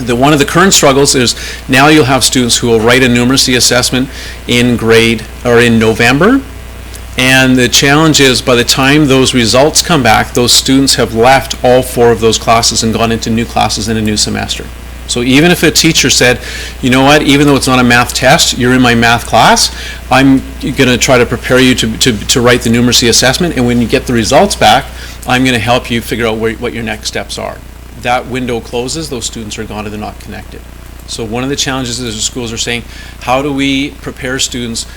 One of the current struggles is now you'll have students who will write a numeracy assessment in grade or in November, and the challenge is by the time those results come back, those students have left all 4 of those classes and gone into new classes in a new semester. So even if a teacher said, you know what, even though it's not a math test, you're in my math class, I'm going to try to prepare you to write the numeracy assessment, and when you get the results back, I'm going to help you figure out what your next steps are. That window closes, those students are gone and they're not connected. So one of the challenges is the schools are saying, how do we prepare students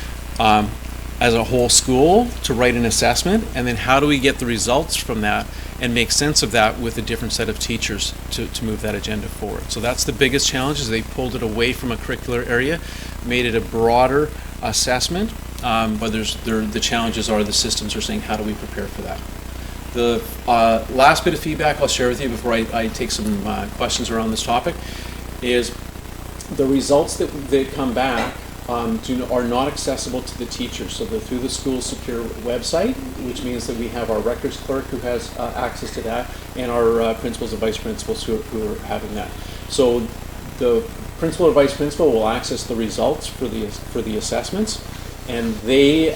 as a whole school to write an assessment, and then how do we get the results from that and make sense of that with a different set of teachers to move that agenda forward. So that's the biggest challenge, is they pulled it away from a curricular area, made it a broader assessment, but the challenges are the systems are saying, how do we prepare for that? The last bit of feedback I'll share with you before I take some questions around this topic is the results that come back are not accessible to the teachers. So they're through the school secure website, which means that we have our records clerk who has access to that, and our principals and vice principals who are having that. So the principal or vice principal will access the results for the assessments, and they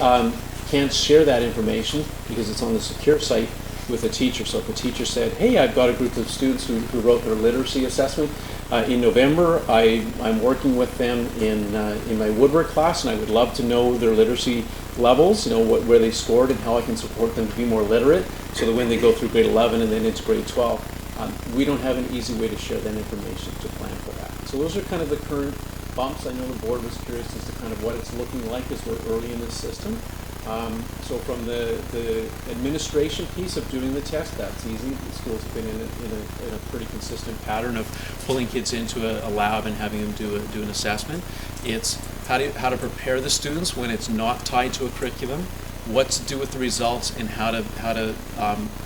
can't share that information because it's on the secure site with a teacher. So if a teacher said, hey, I've got a group of students who wrote their literacy assessment in November, I'm working with them in my woodwork class, and I would love to know their literacy levels, where they scored and how I can support them to be more literate so that when they go through grade 11 and then into grade 12, we don't have an easy way to share that information to plan for that. So those are kind of the current bumps. I know the board was curious as to kind of what it's looking like as we're early in this system. So from the administration piece of doing the test, that's easy. The schools have been in a pretty consistent pattern of pulling kids into a lab and having them do an assessment. It's how to prepare the students when it's not tied to a curriculum, what to do with the results, and how to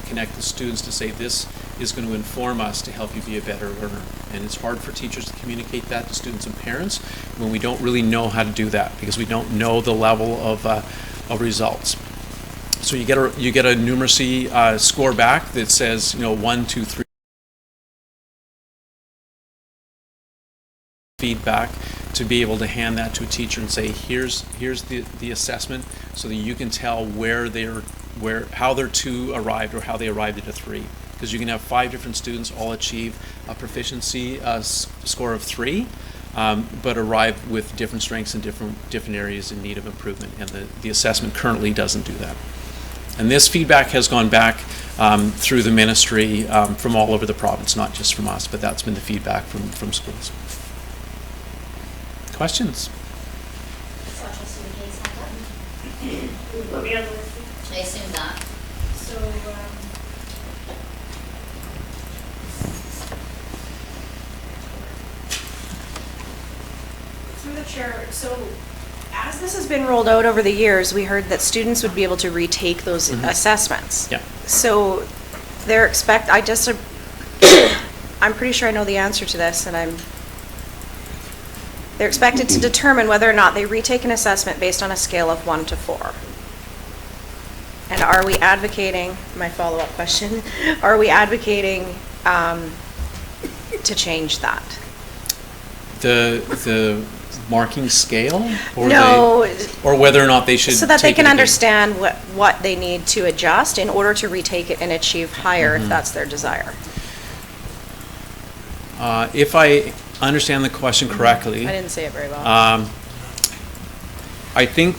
connect the students to say this is going to inform us to help you be a better learner. And it's hard for teachers to communicate that to students and parents when we don't really know how to do that, because we don't know the level of results. So you get a numeracy score back that says 1, 2, 3. Feedback to be able to hand that to a teacher and say, here's the assessment, so that you can tell how their 2 arrived or how they arrived at a 3. Because you can have 5 different students all achieve a proficiency score of 3. But arrive with different strengths and different areas in need of improvement, and the assessment currently doesn't do that. And this feedback has gone back through the ministry from all over the province, not just from us, but that's been the feedback from schools. Questions? I assume not. So through the chair, so as this has been rolled out over the years, we heard that students would be able to retake those assessments. Yeah. So they're I'm pretty sure I know the answer to this, and they're expected to determine whether or not they retake an assessment based on a scale of 1 to 4. And are we advocating, my follow-up question, are we advocating to change that? The marking scale, or no, or whether or not they should, so that they can again? understand what they need to adjust in order to retake it and achieve higher if that's their desire. If I understand the question correctly, I didn't say it very well. I think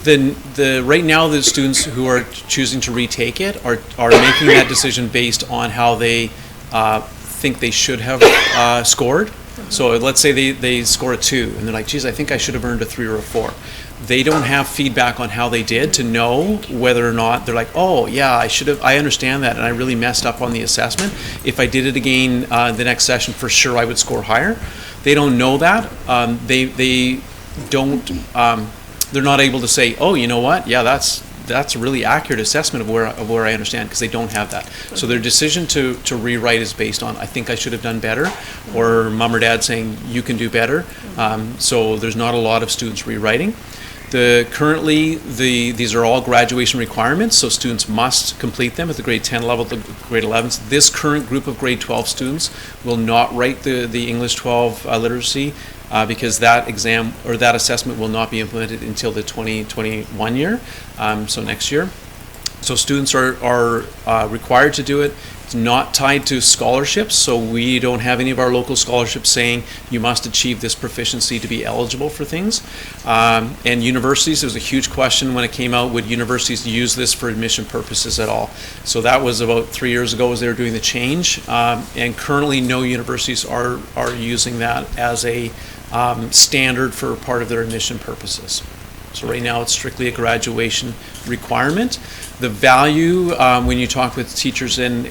right now the students who are choosing to retake it are making that decision based on how they think they should have scored. So let's say they score a 2 and they're like, geez, I think I should have earned a 3 or a 4. They don't have feedback on how they did to know whether or not they're like, oh yeah, I understand that, and I really messed up on the assessment. If I did it again the next session, for sure I would score higher. They don't know that. They don't. They're not able to say, oh, you know what? Yeah, that's a really accurate assessment of where I understand, because they don't have that. So their decision to rewrite is based on, I think I should have done better, or mom or dad saying you can do better. So there's not a lot of students rewriting. Currently, these are all graduation requirements, so students must complete them at the grade 10 level, the grade 11s. This current group of grade 12 students will not write the English 12 literacy because that exam or that assessment will not be implemented until the 2021 year, so next year. So students are required to do it. It's not tied to scholarships, so we don't have any of our local scholarships saying you must achieve this proficiency to be eligible for things. And universities, there was a huge question when it came out, would universities use this for admission purposes at all? So that was about 3 years ago as they were doing the change, and currently no universities are using that as a standard for part of their admission purposes. So right now it's strictly a graduation requirement. The value, when you talk with teachers and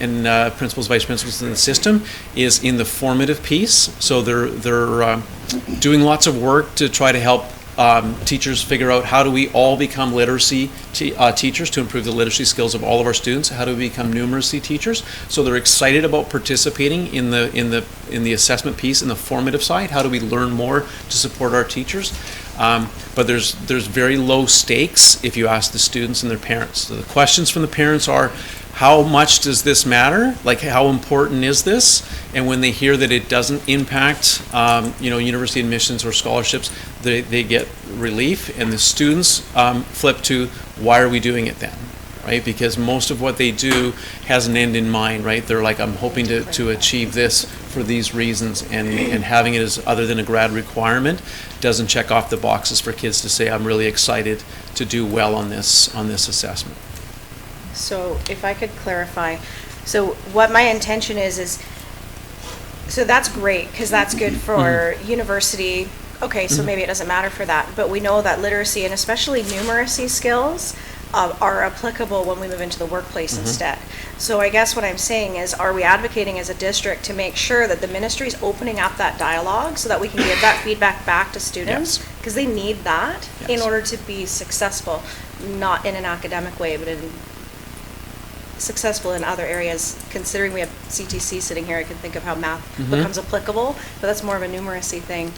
principals, vice principals in the system, is in the formative piece. So they're doing lots of work to try to help teachers figure out how do we all become literacy teachers to improve the literacy skills of all of our students. How do we become numeracy teachers? So they're excited about participating in the assessment piece, in the formative side. How do we learn more to support our teachers? But there's very low stakes if you ask the students and their parents. So the questions from the parents are, how much does this matter? Like, how important is this? And when they hear that it doesn't impact, university admissions or scholarships, they get relief. And the students flip to, why are we doing it then? Right? Because most of what they do has an end in mind, right? They're like, I'm hoping to achieve this for these reasons, and having it as other than a grad requirement doesn't check off the boxes for kids to say, I'm really excited to do well on this assessment. So if I could clarify, so what my intention is so that's great, because that's good for university. Okay, so maybe it doesn't matter for that, but we know that literacy and especially numeracy skills are applicable when we move into the workplace instead. So I guess what I'm saying is, are we advocating as a district to make sure that the ministry is opening up that dialogue so that we can give that feedback back to students? Because they need that in order to be successful, not in an academic way, but in successful in other areas. Considering we have CTC sitting here, I can think of how math becomes applicable, but that's more of a numeracy thing,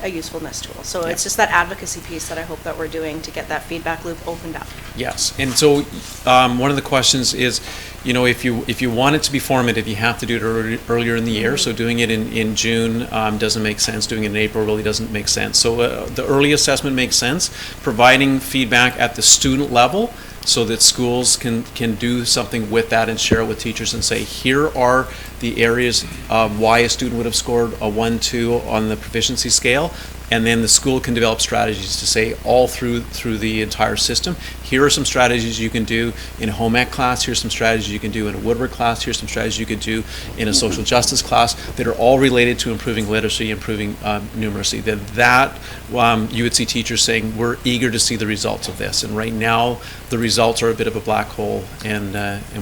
a usefulness tool. So it's just that advocacy piece that I hope that we're doing to get that feedback loop opened up. Yes, and so one of the questions is, if you want it to be formative, you have to do it earlier in the year. So doing it in June doesn't make sense. Doing it in April really doesn't make sense. So the early assessment makes sense. Providing feedback at the student level, so that schools can do something with that and share it with teachers and say, here are the areas of why a student would have scored a 1, 2 on the proficiency scale, and then the school can develop strategies to say all through the entire system, here are some strategies you can do in a home ec class, here's some strategies you can do in a woodwork class, here's some strategies you could do in a social justice class that are all related to improving literacy, improving numeracy. That you would see teachers saying, we're eager to see the results of this, and right now the results are a bit of a black hole, and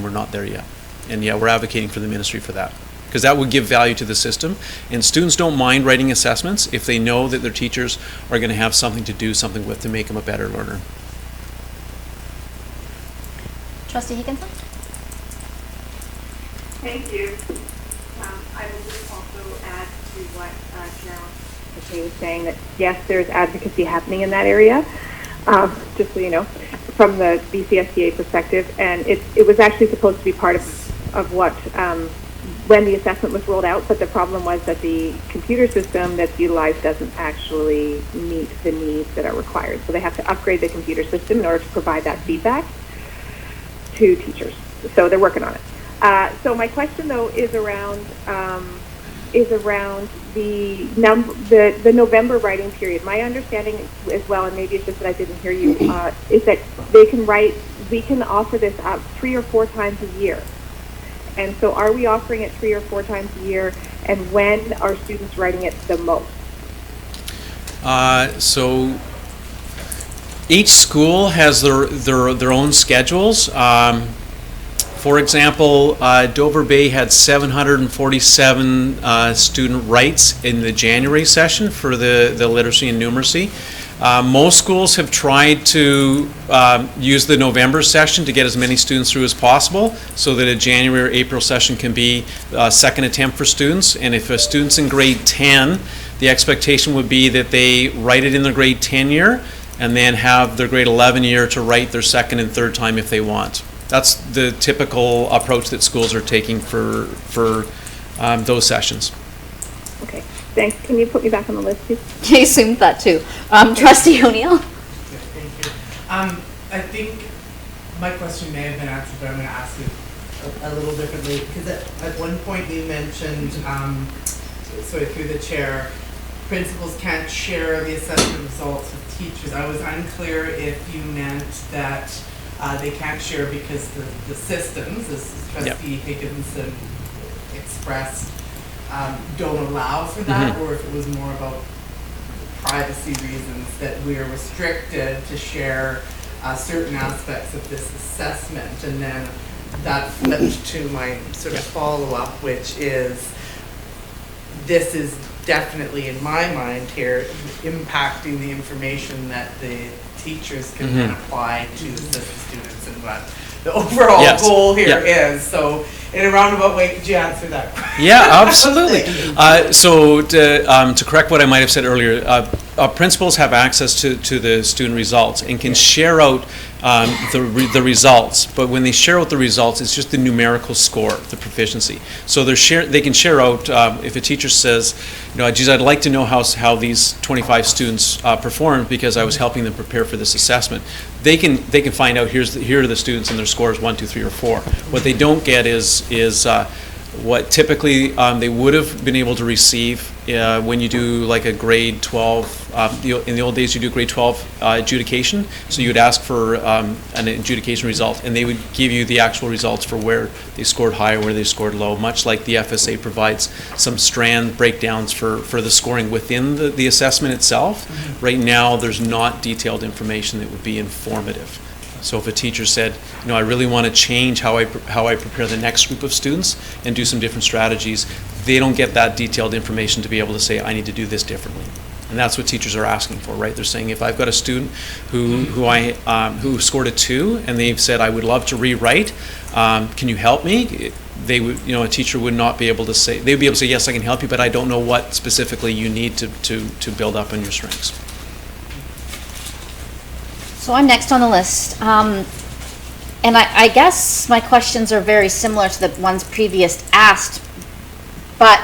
we're not there yet. And we're advocating for the ministry for that, because that would give value to the system. And students don't mind writing assessments if they know that their teachers are going to have something to do something with to make them a better learner. Trustee Higginson? Thank you. I will just also add to what General Secretary was saying, that yes, there's advocacy happening in that area, just so you know, from the BCSDA perspective, and it was actually supposed to be part of what when the assessment was rolled out, but the problem was that the computer system that's utilized doesn't actually meet the needs that are required. So they have to upgrade the computer system in order to provide that feedback to teachers. So they're working on it. So my question, though, is around the November writing period. My understanding as well, and maybe it's just that I didn't hear you, is that we can offer this up 3 or 4 times a year. And so are we offering it 3 or 4 times a year, and when are students writing it the most? So each school has their own schedules. For example, Dover Bay had 747 student writes in the January session for the literacy and numeracy. Most schools have tried to use the November session to get as many students through as possible, so that a January or April session can be a second attempt for students. And if a student's in grade 10, the expectation would be that they write it in their grade 10 year, and then have their grade 11 year to write their second and third time if they want. That's the typical approach that schools are taking for those sessions. Okay, thanks. Can you put me back on the list, please? I assumed that too. Trustee O'Neill? Yeah, thank you. I think my question may have been answered, but I'm going to ask it a little differently, because at one point you mentioned, sort of through the chair, principals can't share the assessment results with teachers. I was unclear if you meant that they can't share because the systems, as Trustee Higginson expressed, don't allow for that, or if it was more about privacy reasons that we are restricted to share certain aspects of this assessment. And then that flipped to my sort of follow-up, which is, this is definitely, in my mind here, impacting the information that the teachers can then apply to assist the students, and what the overall goal here is. So in a roundabout way, could you answer that question? Yeah, absolutely. So to correct what I might have said earlier, principals have access to the student results and can share out the results. But when they share out the results, it's just the numerical score, the proficiency. So they can share out, if a teacher says, geez, I'd like to know how these 25 students performed because I was helping them prepare for this assessment. They can find out here are the students and their scores 1, 2, 3, or 4. What they don't get is what typically they would have been able to receive when you do like a grade 12, in the old days you do grade 12 adjudication, so you'd ask for an adjudication result, and they would give you the actual results for where they scored high or where they scored low, much like the FSA provides some strand breakdowns for the scoring within the assessment itself. Right now there's not detailed information that would be informative. So if a teacher said, I really want to change how I prepare the next group of students and do some different strategies, they don't get that detailed information to be able to say, I need to do this differently. And that's what teachers are asking for, right? They're saying, if I've got a student who scored a 2 and they've said, I would love to rewrite, can you help me? They would, a teacher would not be able to say, they'd be able to say, yes, I can help you, but I don't know what specifically you need to build up on your strengths. So I'm next on the list. And I guess my questions are very similar to the ones previous asked, but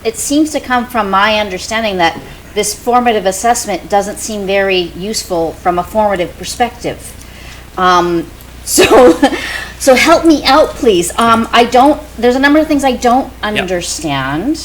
it seems to come from my understanding that this formative assessment doesn't seem very useful from a formative perspective. So help me out, please. There's a number of things I don't understand.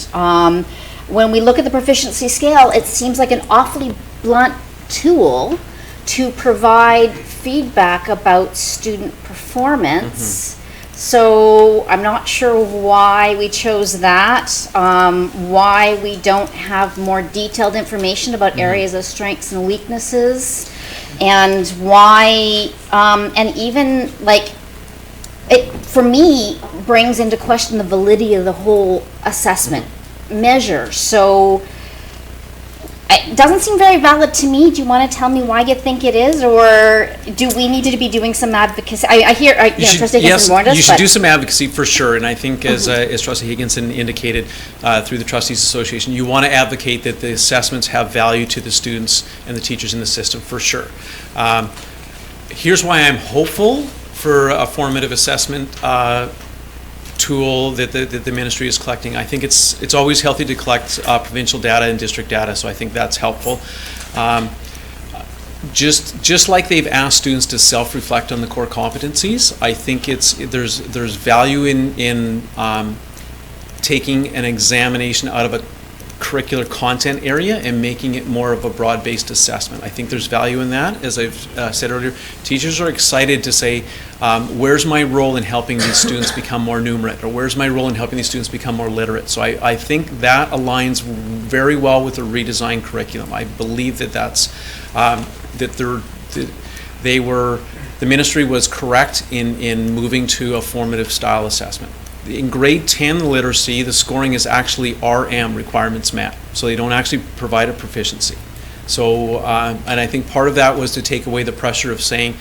When we look at the proficiency scale, it seems like an awfully blunt tool to provide feedback about student performance. So I'm not sure why we chose that, why we don't have more detailed information about areas of strengths and weaknesses, and why, and even like, it for me brings into question the validity of the whole assessment measure. So it doesn't seem very valid to me. Do you want to tell me why you think it is, or do we need to be doing some advocacy? I hear, Trustee Higginson warned us. You should do some advocacy for sure, and I think as Trustee Higginson indicated through the Trustees Association, you want to advocate that the assessments have value to the students and the teachers in the system for sure. Here's why I'm hopeful for a formative assessment tool that the ministry is collecting. I think it's always healthy to collect provincial data and district data, so I think that's helpful. Just like they've asked students to self-reflect on the core competencies, I think there's value in taking an examination out of a curricular content area and making it more of a broad-based assessment. I think there's value in that. As I've said earlier, teachers are excited to say, where's my role in helping these students become more numerate, or where's my role in helping these students become more literate? So I think that aligns very well with the redesigned curriculum. I believe that the ministry was correct in moving to a formative style assessment. In grade 10 literacy, the scoring is actually RM, requirements met, so they don't actually provide a proficiency. So, and I think part of that was to take away the pressure of saying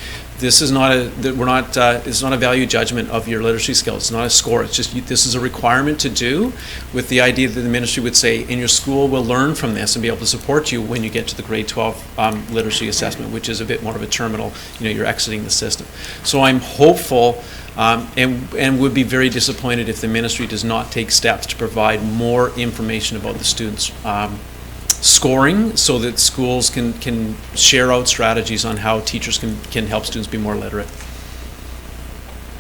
this is not it's not a value judgment of your literacy skills. It's not a score. It's just this is a requirement to do, with the idea that the ministry would say, and your school will learn from this and be able to support you when you get to the grade 12 literacy assessment, which is a bit more of a terminal. You're exiting the system. So I'm hopeful, and would be very disappointed if the ministry does not take steps to provide more information about the students' scoring, so that schools can share out strategies on how teachers can help students be more literate.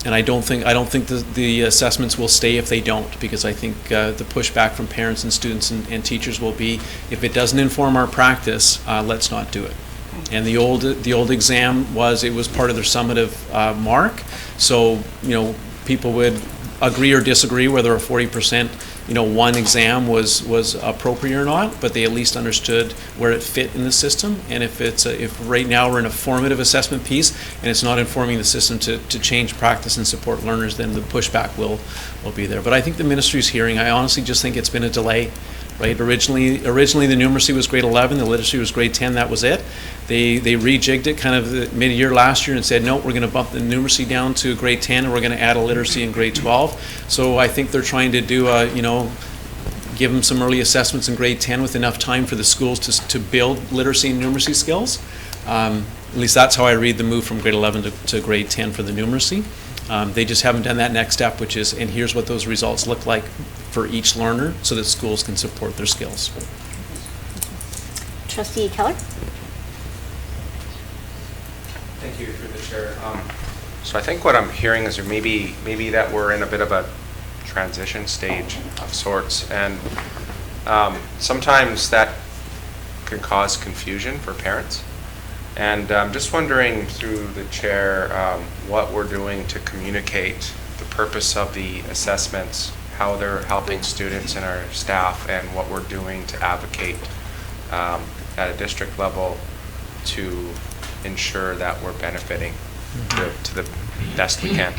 And I don't think the assessments will stay if they don't, because I think the pushback from parents and students and teachers will be, if it doesn't inform our practice, let's not do it. And the old exam was part of their summative mark, so people would agree or disagree whether a 40% one exam was appropriate or not, but they at least understood where it fit in the system. And if right now we're in a formative assessment piece and it's not informing the system to change practice and support learners, then the pushback will be there. But I think the ministry's hearing, I honestly just think it's been a delay. Right? Originally the numeracy was grade 11, the literacy was grade 10, that was it. They rejigged it kind of mid-year last year and said, no, we're going to bump the numeracy down to grade 10 and we're going to add a literacy in grade 12. So I think they're trying to do give them some early assessments in grade 10 with enough time for the schools to build literacy and numeracy skills. At least that's how I read the move from grade 11 to grade 10 for the numeracy. They just haven't done that next step, which is, and here's what those results look like for each learner so that schools can support their skills. Trustee Keller? Thank you, through the chair. So I think what I'm hearing is maybe that we're in a bit of a transition stage of sorts, and sometimes that can cause confusion for parents. And I'm just wondering, through the chair, what we're doing to communicate the purpose of the assessments, how they're helping students and our staff, and what we're doing to advocate at a district level to ensure that we're benefiting to the best we can.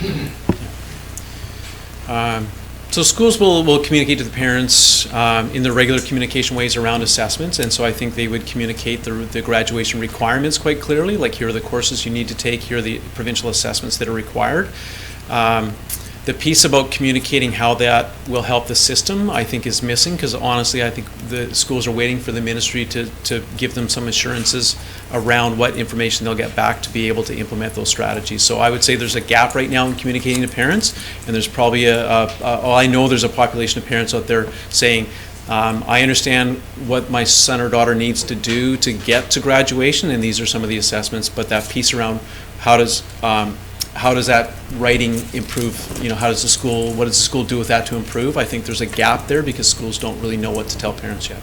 So schools will communicate to the parents in the regular communication ways around assessments, and so I think they would communicate the graduation requirements quite clearly, like here are the courses you need to take, here are the provincial assessments that are required. The piece about communicating how that will help the system, I think, is missing, because honestly I think the schools are waiting for the ministry to give them some assurances around what information they'll get back to be able to implement those strategies. So I would say there's a gap right now in communicating to parents, and there's probably I know there's a population of parents out there saying, I understand what my son or daughter needs to do to get to graduation, and these are some of the assessments, but that piece around how does that writing improve, what does the school do with that to improve? I think there's a gap there because schools don't really know what to tell parents yet.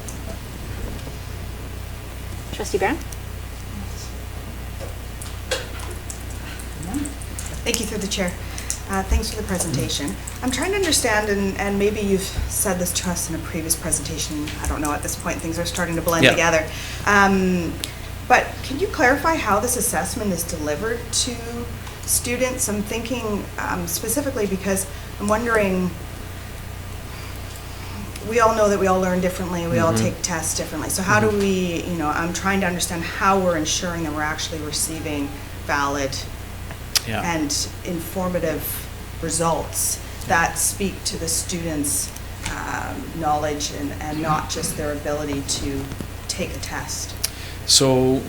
Trustee Brown? Thank you, through the chair. Thanks for the presentation. I'm trying to understand, and maybe you've said this to us in a previous presentation, I don't know, at this point things are starting to blend together. But can you clarify how this assessment is delivered to students? I'm thinking specifically because I'm wondering, we all know that we all learn differently, we all take tests differently. So how do we, I'm trying to understand how we're ensuring that we're actually receiving valid and informative results that speak to the students' knowledge and not just their ability to take a test. So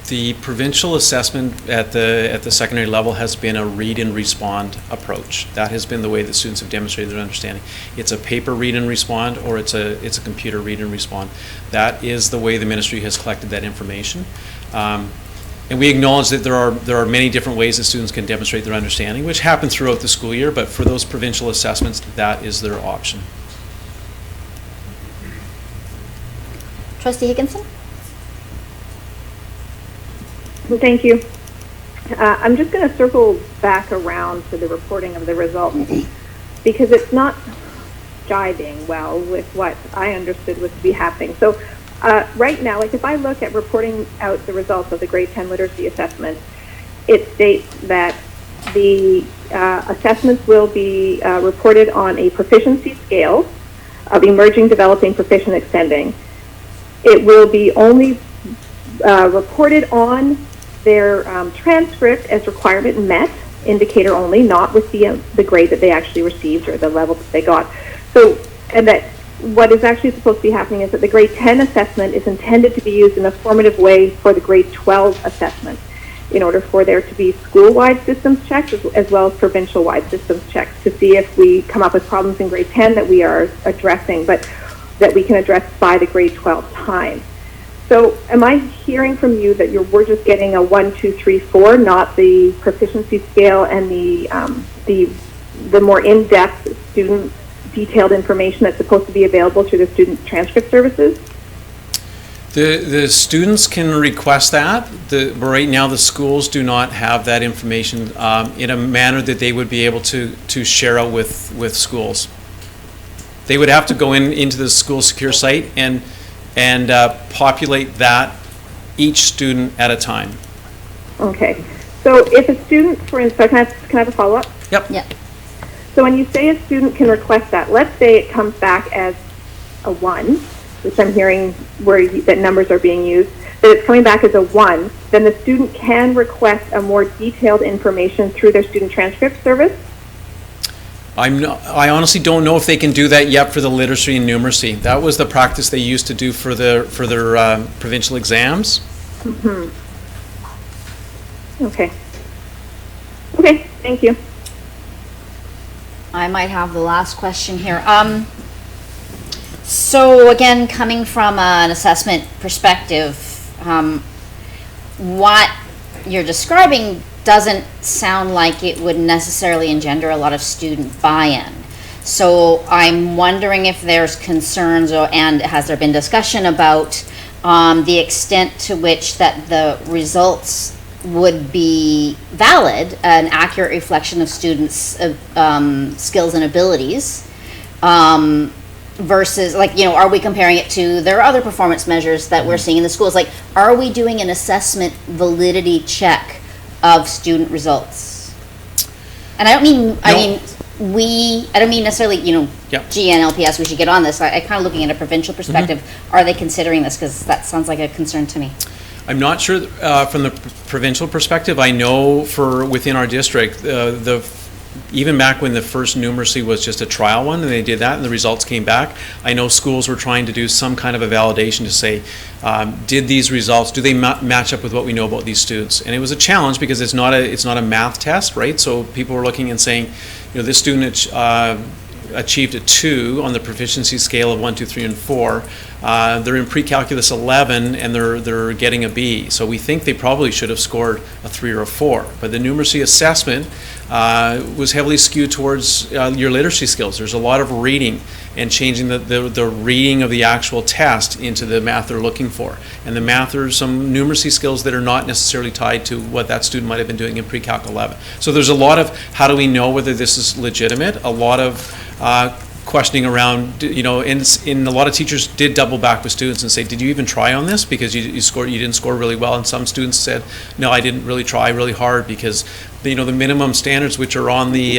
the provincial assessment at the secondary level has been a read and respond approach. That has been the way that students have demonstrated their understanding. It's a paper read and respond, or it's a computer read and respond. That is the way the ministry has collected that information. And we acknowledge that there are many different ways that students can demonstrate their understanding, which happen throughout the school year, but for those provincial assessments, that is their option. Trustee Higginson? Thank you. I'm just going to circle back around to the reporting of the results because it's not jiving well with what I understood was to be happening. So right now, like if I look at reporting out the results of the grade 10 literacy assessment, it states that the assessments will be reported on a proficiency scale of emerging, developing, proficient, extending. It will be only reported on their transcript as requirement met, indicator only, not with the grade that they actually received or the level that they got. So, and that what is actually supposed to be happening is that the grade 10 assessment is intended to be used in a formative way for the grade 12 assessment, in order for there to be school-wide systems checks as well as provincial-wide systems checks to see if we come up with problems in grade 10 that we are addressing, but that we can address by the grade 12 time. So am I hearing from you that we're just getting a 1, 2, 3, 4, not the proficiency scale and the more in-depth student detailed information that's supposed to be available through the student transcript services? The students can request that. Right now, the schools do not have that information in a manner that they would be able to share out with schools. They would have to go into the school secure site and populate that each student at a time. Okay. So if a student, for instance, can I have a follow-up? Yep. Yeah. So when you say a student can request that, let's say it comes back as a 1, which I'm hearing that numbers are being used, that it's coming back as a 1, then the student can request a more detailed information through their student transcript service? I honestly don't know if they can do that yet for the literacy and numeracy. That was the practice they used to do for their provincial exams. Mm-hmm. Okay. Okay, thank you. I might have the last question here. So again, coming from an assessment perspective, what you're describing doesn't sound like it would necessarily engender a lot of student buy-in. So I'm wondering if there's concerns and has there been discussion about the extent to which that the results would be valid, an accurate reflection of students' skills and abilities, versus, like, are we comparing it to their other performance measures that we're seeing in the schools? Like, are we doing an assessment validity check of student results? And I don't mean, I don't mean necessarily, GNLPS, we should get on this. I kind of looking at a provincial perspective, Are they considering this? Because that sounds like a concern to me. I'm not sure from the provincial perspective. I know within our district, even back when the first numeracy was just a trial one and they did that and the results came back, I know schools were trying to do some kind of a validation to say, did these results, do they match up with what we know about these students? And it was a challenge because it's not a math test, right? So people were looking and saying, this student achieved a 2 on the proficiency scale of 1, 2, 3, and 4. They're in pre-calculus 11 and they're getting a B. So we think they probably should have scored a 3 or a 4. But the numeracy assessment was heavily skewed towards your literacy skills. There's a lot of reading and changing the reading of the actual test into the math they're looking for. And the math are some numeracy skills that are not necessarily tied to what that student might have been doing in pre-calc 11. So there's a lot of how do we know whether this is legitimate, a lot of questioning around, and a lot of teachers did double back with students and say, did you even try on this? Because you didn't score really well. And some students said, no, I didn't really try really hard because the minimum standards which are on the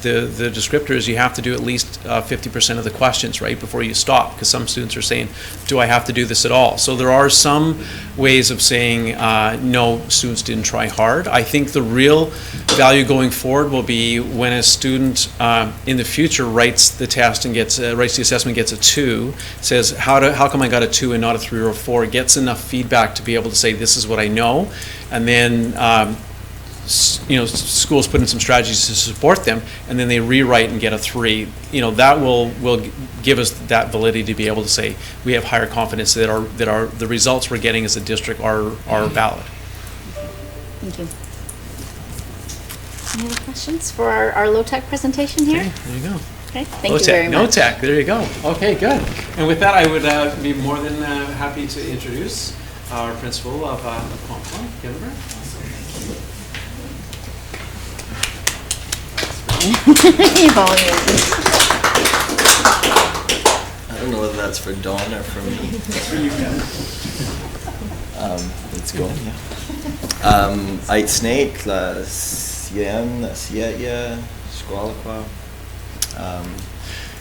descriptors, you have to do at least 50% of the questions, right, before you stop, because some students are saying, do I have to do this at all? So there are some ways of saying, no, students didn't try hard. I think the real value going forward will be when a student in the future writes the test and writes the assessment, gets a 2, says, how come I got a 2 and not a 3 or a 4, gets enough feedback to be able to say, this is what I know, and then schools put in some strategies to support them, and then they rewrite and get a 3. That will give us that validity to be able to say we have higher confidence that the results we're getting as a district are valid. Thank you. Any other questions for our low-tech presentation here? Okay, there you go. Okay, thank you very much. No-tech, there you go. Okay, good. And with that, I would be more than happy to introduce our principal of Conklin, Cedar. I don't know whether that's for Dawn or for me. Let's go. Ait Snake, la Siem, la Sietya, Squaliqua,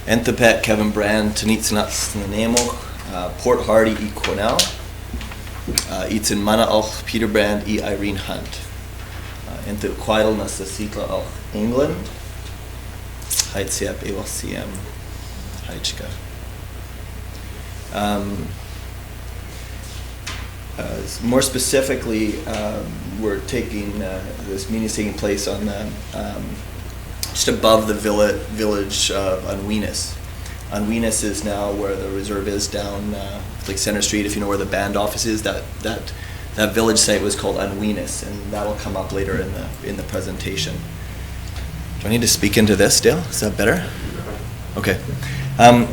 Enthapet, Kevin Brand, Tanitsanats Nanemo, Port Hardy, E. Cornell. Iets in Manna auch Peter Brand I Irene Hunt. Into Quidal Necessita auch England. Heitziap Ewachsiam Heitschka. More specifically, we're taking, this meeting is taking place on the, just above the village of Unweenus. Unweenus is now where the reserve is down, like Center Street, if you know where the band office is, that village site was called Unweenus, and that'll come up later in the presentation. Do I need to speak into this, Dale? Is that better? Okay. I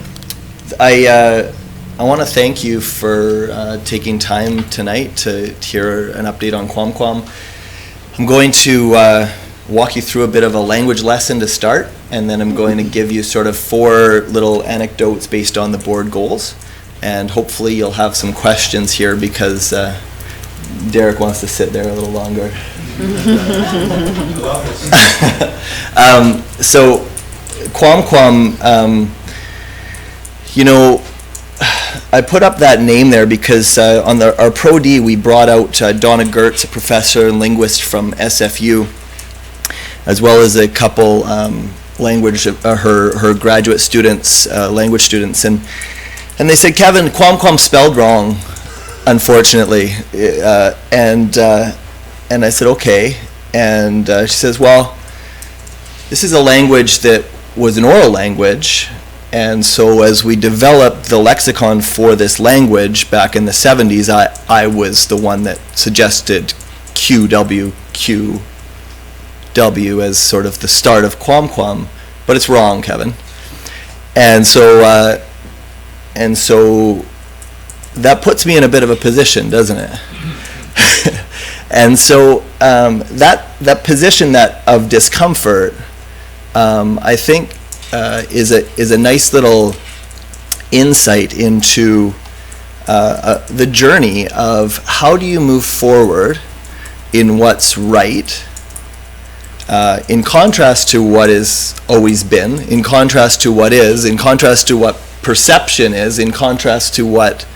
want to thank you for taking time tonight to hear an update on Quam. I'm going to walk you through a bit of a language lesson to start, and then I'm going to give you sort of 4 little anecdotes based on the board goals, and hopefully you'll have some questions here because Derek wants to sit there a little longer. So Quam, you know, I put up that name there because on our Pro D we brought out Donna Gertz, a professor and linguist from SFU, as well as a couple her graduate students, language students, and they said, Kevin, Quam spelled wrong, unfortunately, and I said, okay, and she says, well, this is a language that was an oral language. And so as we developed the lexicon for this language back in the 70s, I was the one that suggested QW as sort of the start of Quam, but it's wrong, Kevin. And so that puts me in a bit of a position, doesn't it? And so that position of discomfort, I think, is a nice little insight into the journey of how do you move forward in what's right, in contrast to what has always been, in contrast to what is, in contrast to what perception is, in contrast to what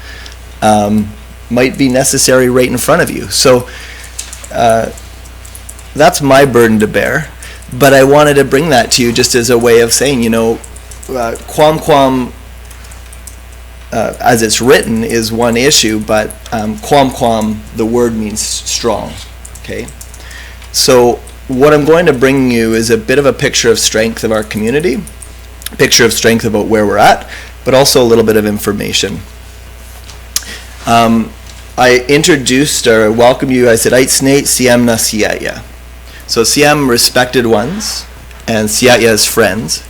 might be necessary right in front of you. So that's my burden to bear. But I wanted to bring that to you just as a way of saying, you know, Quam, as it's written, is one issue, but Quam, the word means strong, okay? So what I'm going to bring you is a bit of a picture of strength of our community, a picture of strength about where we're at, but also a little bit of information. I introduced or welcomed you, I said, Aitsnate Siem na Siaya. So Siem, respected ones, and Siaya is friends.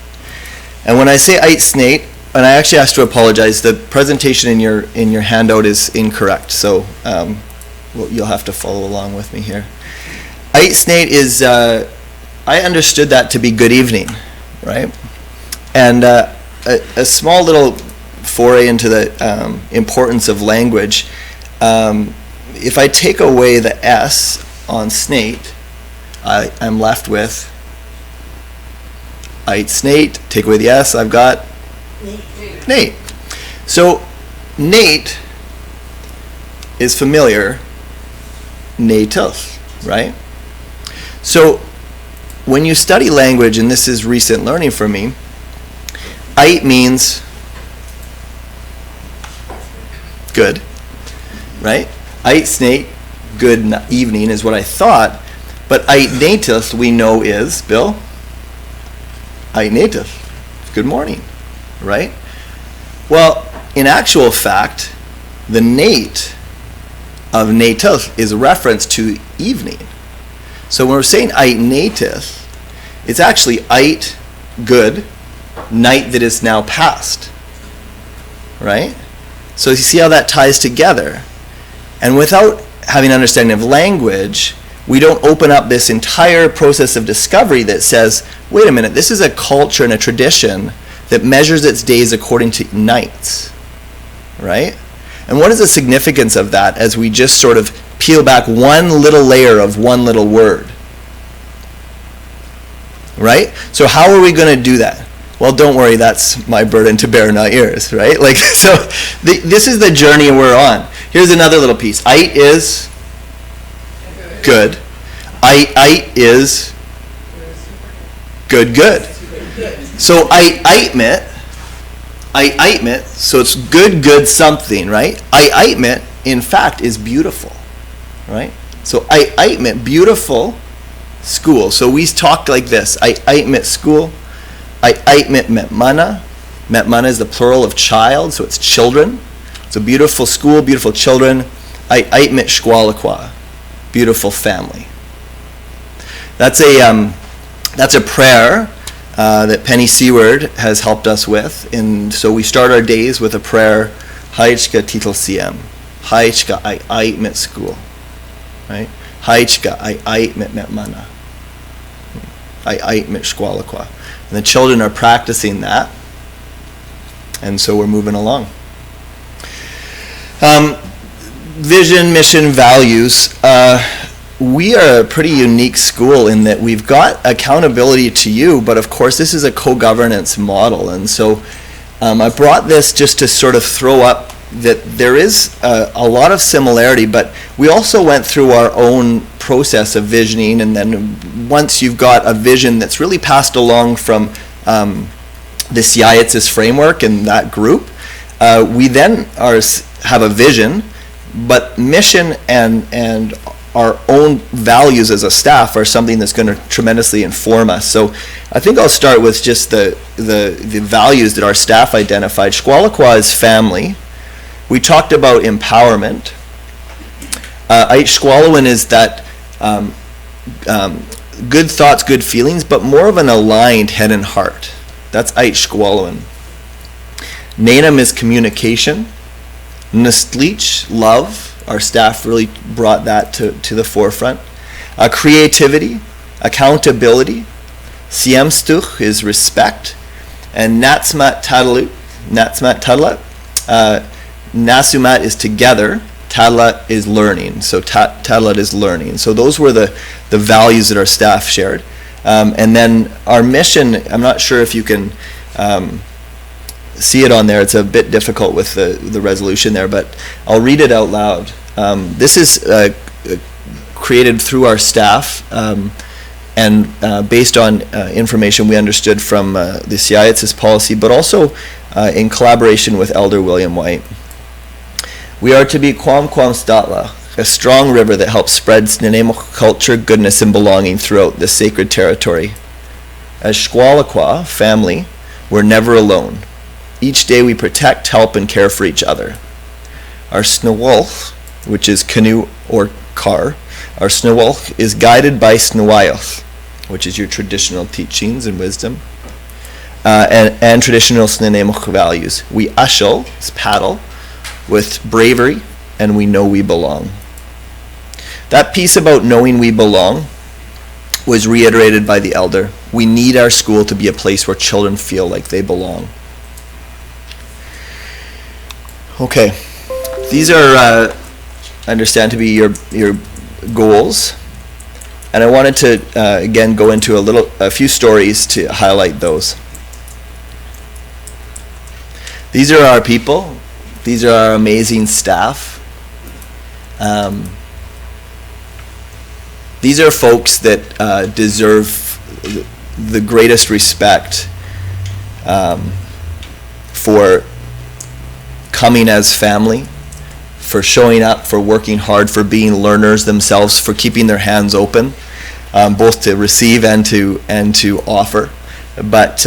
And when I say Aitsnate, and I actually have to apologize, the presentation in your handout is incorrect, so you'll have to follow along with me here. Aitsnate is, I understood that to be good evening, right? And a small little foray into the importance of language. If I take away the S on snate, I'm left with Aitsnate. Take away the S, I've got Nate. So Nate is familiar, native, right? So when you study language, and this is recent learning for me, Ait means good, right? Aitsnate, good evening is what I thought. But Aitnatus we know is, Bill, Aitnatus, good morning, right? Well, in actual fact, the Nate of Natus is a reference to evening. So when we're saying Aitnatus, it's actually Ait, good, night that is now past, right? So you see how that ties together. And without having an understanding of language, we don't open up this entire process of discovery that says, wait a minute, this is a culture and a tradition that measures its days according to nights, right? And what is the significance of that as we just sort of peel back one little layer of one little word, right? So how are we going to do that? Well, don't worry, that's my burden to bear, not yours, right? Like, so this is the journey we're on. Here's another little piece. Ait is good. Ait is good. So Enrichment, so it's good something, right? Enrichment, in fact, is beautiful, right? So Enrichment, beautiful school. So we talk like this. Enrichment school. Enrichment metmana. Metmana is the plural of child, so it's children. It's a beautiful school, beautiful children. Enrichment szkoła, beautiful family. That's a prayer that Penny Seward has helped us with. And so we start our days with a prayer, Haichka titel siem, Haichka Enrichment school, right? Haichka Enrichment metmana, Enrichment szkoła. And the children are practicing that. And so we're moving along. Vision, mission, values. We are a pretty unique school in that we've got accountability to you, but of course this is a co-governance model. And so I brought this just to sort of throw up that there is a lot of similarity, but we also went through our own process of visioning, and then once you've got a vision that's really passed along from the CIATS framework and that group, we then have a vision, but mission and our own values as a staff are something that's going to tremendously inform us. So I think I'll start with just the values that our staff identified. Szkoła is family. We talked about empowerment. Szkoławin is that good thoughts, good feelings, but more of an aligned head and heart. That's Szkoławin. Nanam is communication. Nastlich, love. Our staff really brought that to the forefront. Creativity, accountability. Siemstuch is respect. And Natsmat Tadlut, Nasumat is together. Tadlat is learning. So Tadlat is learning. So those were the values that our staff shared. And then our mission, I'm not sure if you can see it on there. It's a bit difficult with the resolution there, but I'll read it out loud. This is created through our staff and based on information we understood from the CIATS policy, but also in collaboration with Elder William White. We are to be Kwam Statla, a strong river that helps spread Snuneymuxw culture, goodness, and belonging throughout this sacred territory. As Szkoła, family, we're never alone. Each day we protect, help, and care for each other. Our Snowolch, which is canoe or car, our Snowolch is guided by Snowayolch, which is your traditional teachings and wisdom, and traditional Snuneymuxw values. We ushel, is paddle, with bravery, and we know we belong. That piece about knowing we belong was reiterated by the elder. We need our school to be a place where children feel like they belong. Okay, these are, I understand, to be your goals, and I wanted to again go into a few stories to highlight those. These are our people. These are our amazing staff. These are folks that deserve the greatest respect for coming as family, for showing up, for working hard, for being learners themselves, for keeping their hands open, both to receive and to offer. But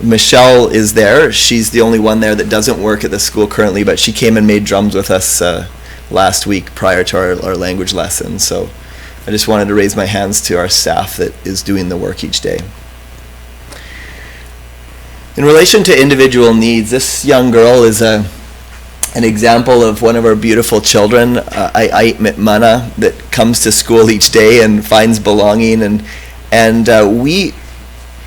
Michelle is there. She's the only one there that doesn't work at the school currently, but she came and made drums with us last week prior to our language lesson. So I just wanted to raise my hands to our staff that is doing the work each day. In relation to individual needs, this young girl is an example of one of our beautiful children, Mana, that comes to school each day and finds belonging, and we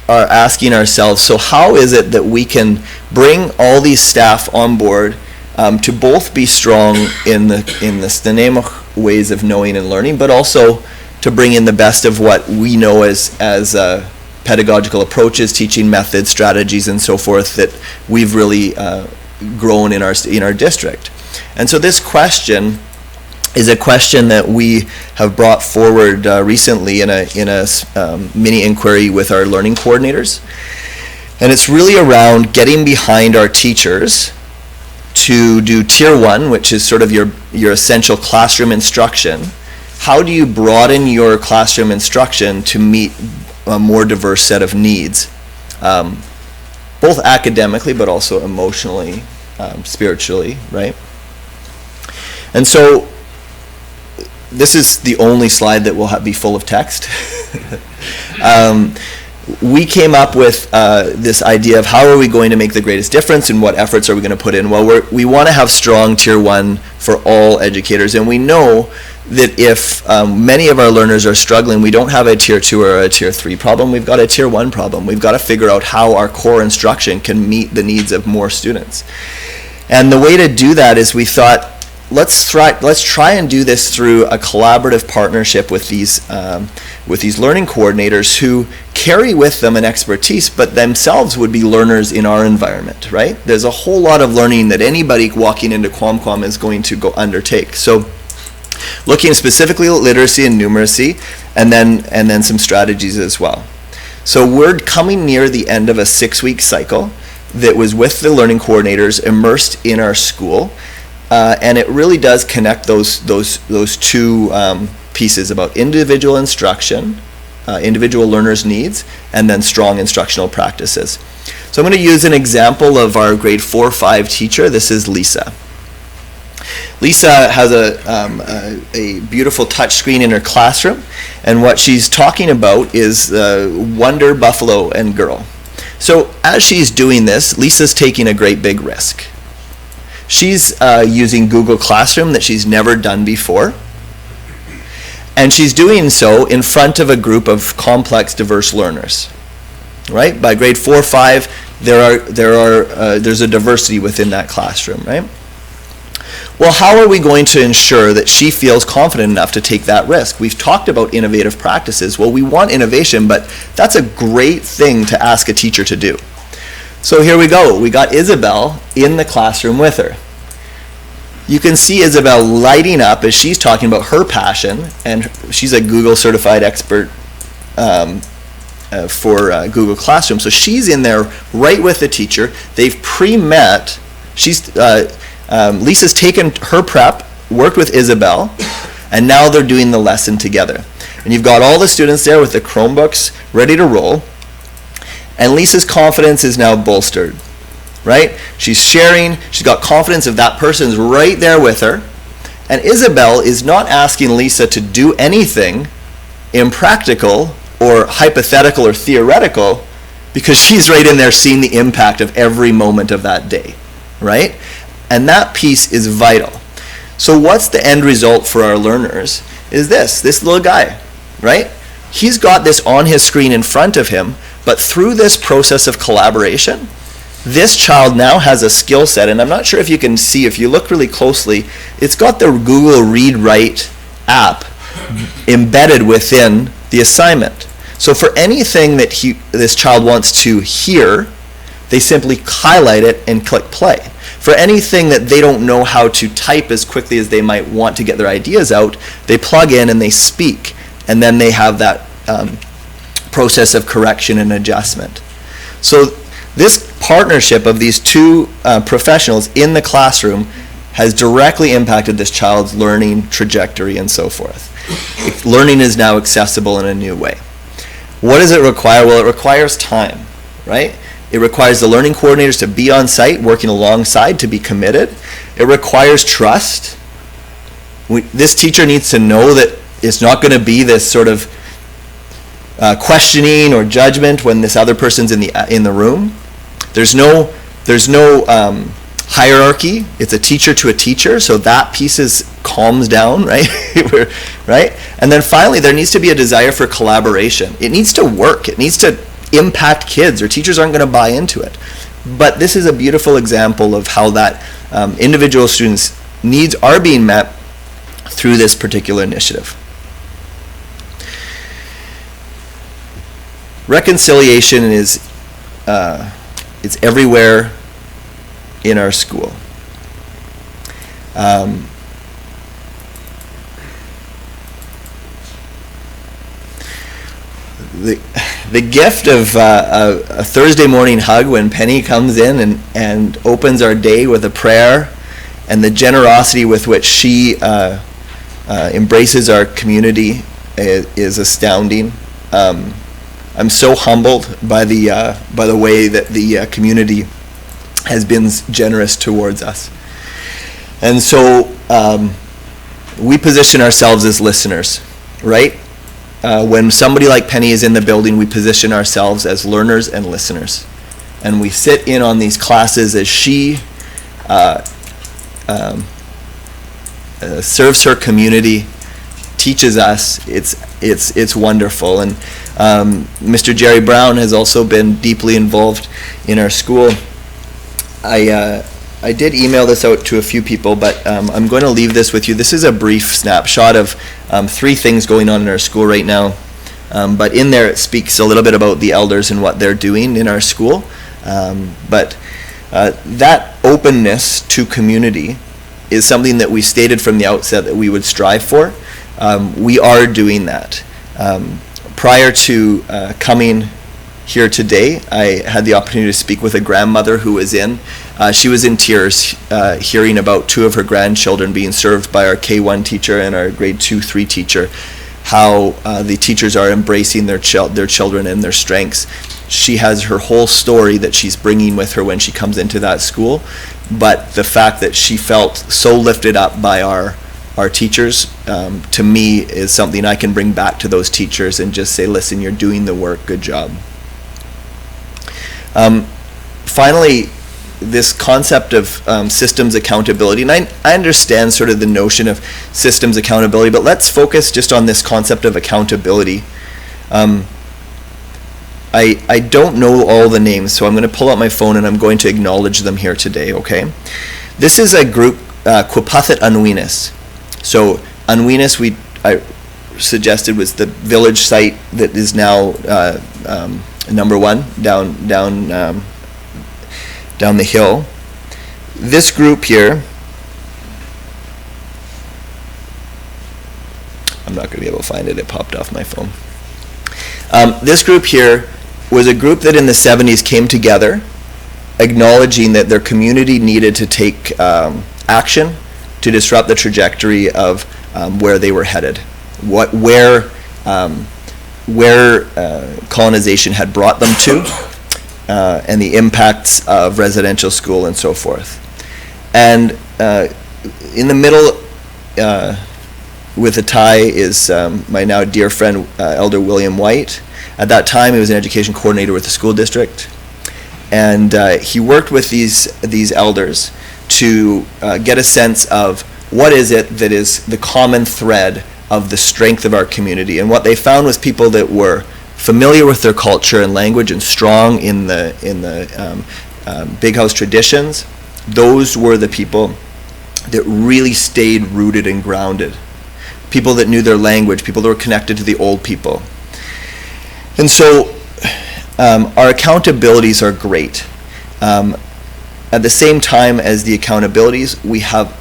are asking ourselves, so how is it that we can bring all these staff on board to both be strong in the Snuneymuxw ways of knowing and learning, but also to bring in the best of what we know as pedagogical approaches, teaching methods, strategies, and so forth that we've really grown in our district. And so this question is a question that we have brought forward recently in a mini inquiry with our learning coordinators. And it's really around getting behind our teachers to do tier 1, which is sort of your essential classroom instruction. How do you broaden your classroom instruction to meet a more diverse set of needs, both academically but also emotionally, spiritually, right? And so this is the only slide that will be full of text. We came up with this idea of how are we going to make the greatest difference and what efforts are we going to put in? Well, we want to have strong tier 1 for all educators, and we know that if many of our learners are struggling, we don't have a tier 2 or a tier 3 problem, we've got a tier 1 problem. We've got to figure out how our core instruction can meet the needs of more students. And the way to do that is we thought, let's try and do this through a collaborative partnership with these learning coordinators who carry with them an expertise, but themselves would be learners in our environment, right? There's a whole lot of learning that anybody walking into Quam is going to go undertake. So looking specifically at literacy and numeracy, and then some strategies as well. So we're coming near the end of a 6-week cycle that was with the learning coordinators immersed in our school. And it really does connect those two pieces about individual instruction, individual learners' needs, and then strong instructional practices. So I'm going to use an example of our grade 4-5 teacher. This is Lisa. Lisa has a beautiful touch screen in her classroom, and what she's talking about is Wonder, Buffalo, and Girl. So as she's doing this, Lisa's taking a great big risk. She's using Google Classroom that she's never done before. And she's doing so in front of a group of complex, diverse learners. Right? By grade 4-5, there's a diversity within that classroom, right? Well, how are we going to ensure that she feels confident enough to take that risk? We've talked about innovative practices. Well, we want innovation, but that's a great thing to ask a teacher to do. So here we go. We got Isabel in the classroom with her. You can see Isabel lighting up as she's talking about her passion, and she's a Google certified expert for Google Classroom. So she's in there right with the teacher. They've pre-met. Lisa's taken her prep, worked with Isabel, and now they're doing the lesson together. And you've got all the students there with the Chromebooks ready to roll. And Lisa's confidence is now bolstered, right? She's sharing, she's got confidence of that person's right there with her. And Isabel is not asking Lisa to do anything impractical or hypothetical or theoretical, because she's right in there seeing the impact of every moment of that day, right? And that piece is vital. So what's the end result for our learners is this little guy, right? He's got this on his screen in front of him, but through this process of collaboration, this child now has a skill set, and I'm not sure if you can see, if you look really closely, it's got the Google Read Write app embedded within the assignment. So for anything that this child wants to hear, they simply highlight it and click play. For anything that they don't know how to type as quickly as they might want to get their ideas out, they plug in and they speak, and then they have that process of correction and adjustment. So this partnership of these two professionals in the classroom has directly impacted this child's learning trajectory and so forth. Learning is now accessible in a new way. What does it require? Well, it requires time, right? It requires the learning coordinators to be on site, working alongside, to be committed. It requires trust. This teacher needs to know that it's not going to be this sort of questioning or judgment when this other person's in the room. There's no hierarchy. It's a teacher to a teacher, so that piece calms down, right? Right? And then finally, there needs to be a desire for collaboration. It needs to work. It needs to impact kids, or teachers aren't going to buy into it. But this is a beautiful example of how that individual students' needs are being met through this particular initiative. Reconciliation is it's everywhere in our school. The gift of a Thursday morning hug when Penny comes in and opens our day with a prayer, and the generosity with which she embraces our community is astounding. I'm so humbled by the way that the community has been generous towards us. And so we position ourselves as listeners, right? When somebody like Penny is in the building, we position ourselves as learners and listeners. And we sit in on these classes as she serves her community, teaches us. It's wonderful. And Mr. Jerry Brown has also been deeply involved in our school. I did email this out to a few people, but I'm going to leave this with you. This is a brief snapshot of 3 things going on in our school right now. But in there it speaks a little bit about the elders and what they're doing in our school. But that openness to community is something that we stated from the outset that we would strive for. We are doing that. Prior to coming here today, I had the opportunity to speak with a grandmother who was in. She was in tears hearing about 2 of her grandchildren being served by our K1 teacher and our grade 2-3 teacher, how the teachers are embracing their children and their strengths. She has her whole story that she's bringing with her when she comes into that school, but the fact that she felt so lifted up by our teachers, to me, is something I can bring back to those teachers and just say, listen, you're doing the work, good job. Finally, this concept of systems accountability, and I understand sort of the notion of systems accountability, but let's focus just on this concept of accountability. I don't know all the names, so I'm going to pull out my phone and I'm going to acknowledge them here today, okay? This is a group, Quipathet Anwinis. So Anwinis, I suggested, was the village site that is now number 1 down the hill. This group here, I'm not going to be able to find it, it popped off my phone. This group here was a group that in the 70s came together, acknowledging that their community needed to take action to disrupt the trajectory of where they were headed, where colonization had brought them to, and the impacts of residential school and so forth. And in the middle, with a tie, is my now dear friend, Elder William White. At that time, he was an education coordinator with the school district. And he worked with these elders to get a sense of what is it that is the common thread of the strength of our community. And what they found was people that were familiar with their culture and language and strong in the big house traditions. Those were the people that really stayed rooted and grounded. People that knew their language, people that were connected to the old people. And so our accountabilities are great. At the same time as the accountabilities, we have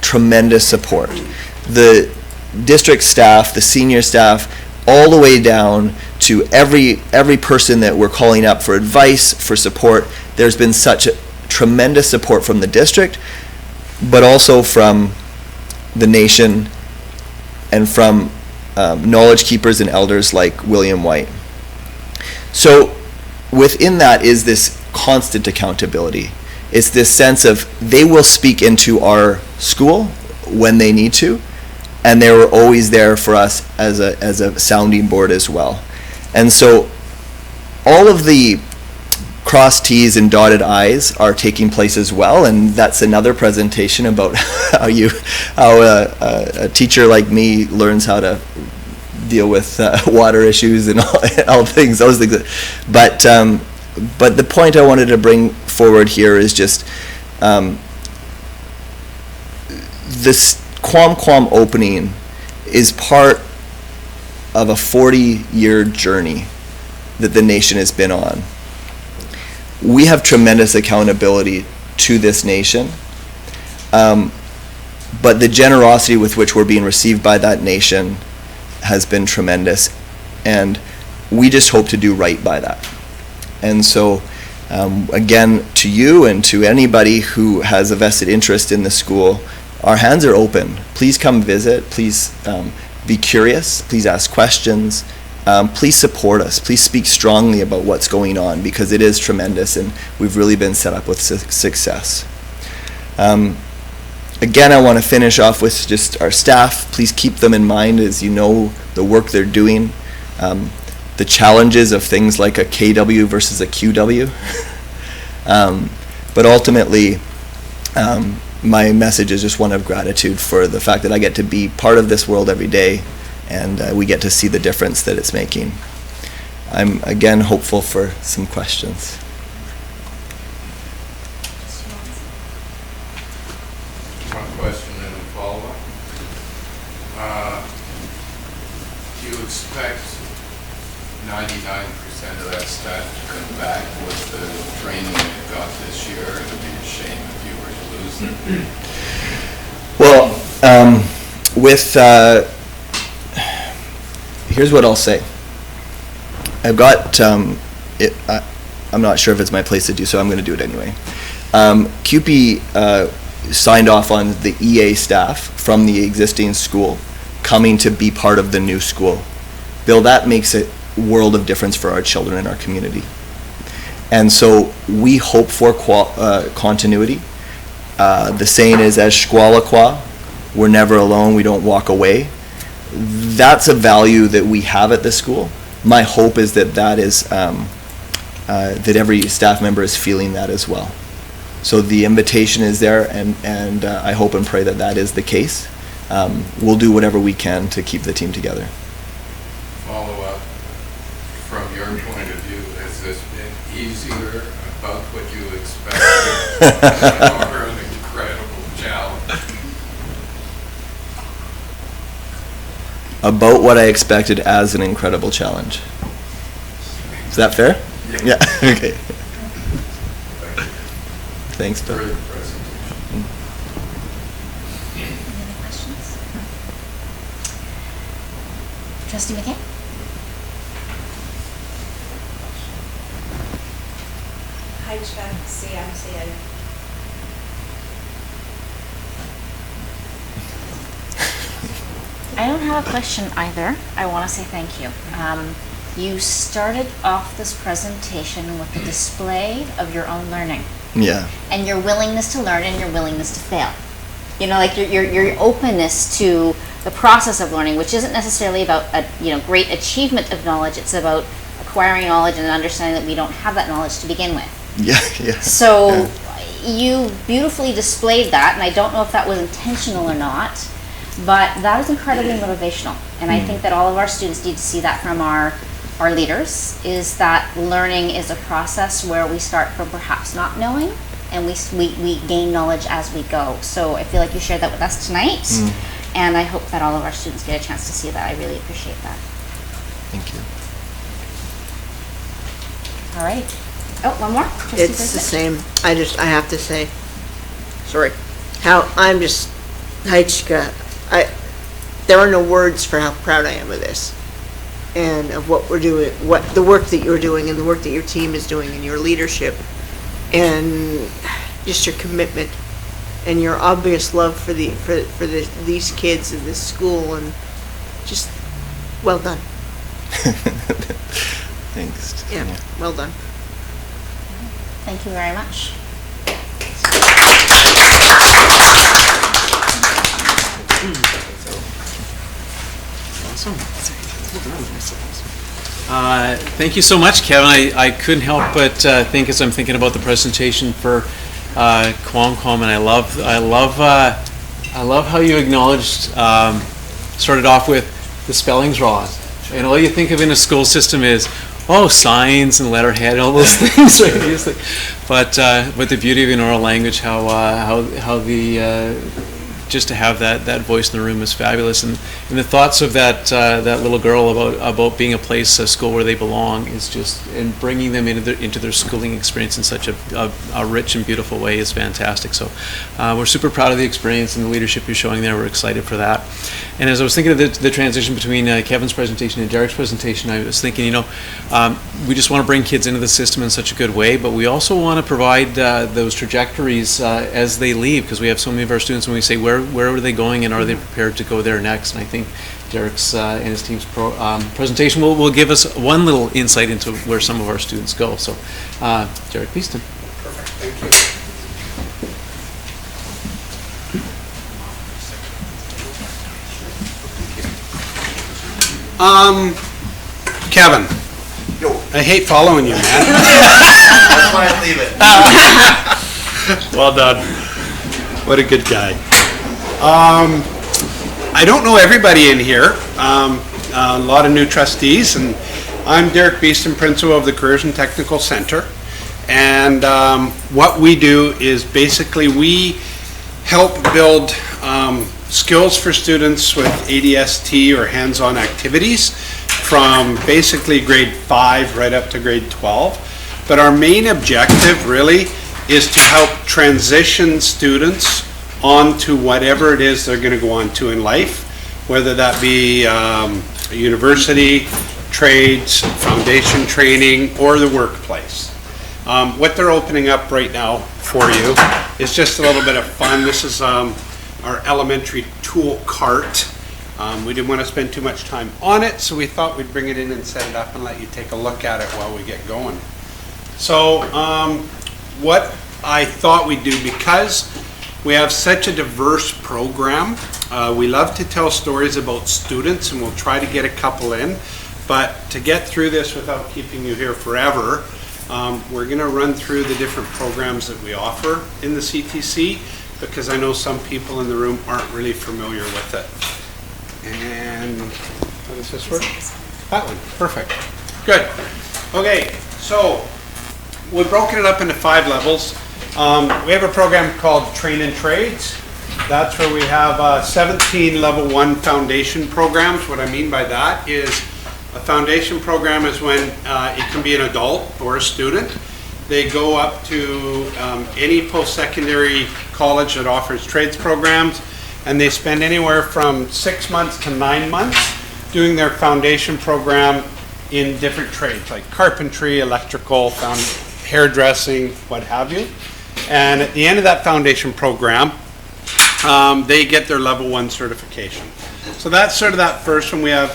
tremendous support. The district staff, the senior staff, all the way down to every person that we're calling up for advice, for support. There's been such a tremendous support from the district, but also from the nation and from knowledge keepers and elders like William White. So within that is this constant accountability. It's this sense of they will speak into our school when they need to, and they were always there for us as a sounding board as well. And so all of the crossed T's and dotted I's are taking place as well, and that's another presentation about how a teacher like me learns how to deal with water issues and all things, those things. But the point I wanted to bring forward here is just this Quam opening is part of a 40-year journey that the nation has been on. We have tremendous accountability to this nation. but the generosity with which we're being received by that nation has been tremendous, and we just hope to do right by that. And so, again, to you and to anybody who has a vested interest in the school, our hands are open. Please come visit. Please be curious. Please ask questions. Please support us. Please speak strongly about what's going on, because it is tremendous and we've really been set up with success. Again, I want to finish off with just our staff. Please keep them in mind as you know the work they're doing. The challenges of things like a KW versus a QW. But ultimately, my message is just one of gratitude for the fact that I get to be part of this world every day, and we get to see the difference that it's making. I'm again hopeful for some questions. One question and a follow-up. Do you expect 99% of that staff to come back with the training they got this year? It would be a shame if you were to lose them. Well, here's what I'll say. I've got, I'm not sure if it's my place to do so, I'm going to do it anyway. CUPE signed off on the EA staff from the existing school coming to be part of the new school. Bill, that makes a world of difference for our children in our community. And so we hope for continuity. The saying is, as Shkwala Kwa, we're never alone, we don't walk away. That's a value that we have at this school. My hope is that that is that every staff member is feeling that as well. So the invitation is there, and I hope and pray that that is the case. We'll do whatever we can to keep the team together. Follow up, from your point of view, has this been easier about what you expected or an incredible challenge? About what I expected as an incredible challenge. Is that fair? Yeah. Okay. Thanks, Bill. Further presentation. Any other questions? Trustee McKay? Hi, Chuck. CMCA. I don't have a question either. I want to say thank you. You started off this presentation with the display of your own learning. Yeah. And your willingness to learn and your willingness to fail. You know, like your openness to the process of learning, which isn't necessarily about a great achievement of knowledge. It's about acquiring knowledge and understanding that we don't have that knowledge to begin with. Yeah, yeah. So you beautifully displayed that, and I don't know if that was intentional or not, but that is incredibly motivational. And I think that all of our students need to see that from our leaders, is that learning is a process where we start from perhaps not knowing, and we gain knowledge as we go. So I feel like you shared that with us tonight, and I hope that all of our students get a chance to see that. I really appreciate that. Thank you. All right. Oh, one more? Trustee It's the President? same. I have to say, sorry, there are no words for how proud I am of this and of what we're doing, the work that you're doing and the work that your team is doing and your leadership and just your commitment and your obvious love for these kids in this school, and just well done. Thanks. Yeah, well done. Thank you very much. Awesome. Thank you so much, Kevin. I couldn't help but think, as I'm thinking about the presentation for Qualcomm, and I love how you acknowledged, started off with the spelling's wrong, and all you think of in a school system is, oh, signs and letterhead and all those things. Right? But the beauty of an oral language, how the just to have that voice in the room is fabulous. And the thoughts of that little girl about being a place, a school where they belong is just, and bringing them into their schooling experience in such a rich and beautiful way is fantastic. So we're super proud of the experience and the leadership you're showing there. We're excited for that. And as I was thinking of the transition between Kevin's presentation and Derek's presentation, I was thinking, we just want to bring kids into the system in such a good way, but we also want to provide those trajectories as they leave, because we have so many of our students when we say where are they going and are they prepared to go there next. And I think Derek's and his team's presentation will give us one little insight into where some of our students go. So Derek Beeston. Perfect, thank you. Kevin, I hate following you, man. That's why I leave it. Well done. What a good guy. I don't know everybody in here. A lot of new trustees, and I'm Derek Beeston, principal of the Careers and Technical Center. And what we do is basically we help build skills for students with ADST or hands-on activities from basically grade 5 right up to grade 12. But our main objective really is to help transition students onto whatever it is they're going to go on to in life, whether that be a university, trades, foundation training, or the workplace. What they're opening up right now for you is just a little bit of fun. This is our elementary tool cart. We didn't want to spend too much time on it, so we thought we'd bring it in and set it up and let you take a look at it while we get going. So what I thought we'd do, because we have such a diverse program, we love to tell stories about students, and we'll try to get a couple in, but to get through this without keeping you here forever, we're going to run through the different programs that we offer in the CTC, because I know some people in the room aren't really familiar with it. And how does this work? That one, perfect. Good. Okay, so we've broken it up into 5 levels. We have a program called Train and Trades. That's where we have 17 level 1 foundation programs. What I mean by that is a foundation program is when it can be an adult or a student. They go up to any post-secondary college that offers trades programs, and they spend anywhere from 6 months to 9 months doing their foundation program in different trades like carpentry, electrical, hairdressing, what have you. And at the end of that foundation program, they get their level 1 certification. So that's sort of that first one. We have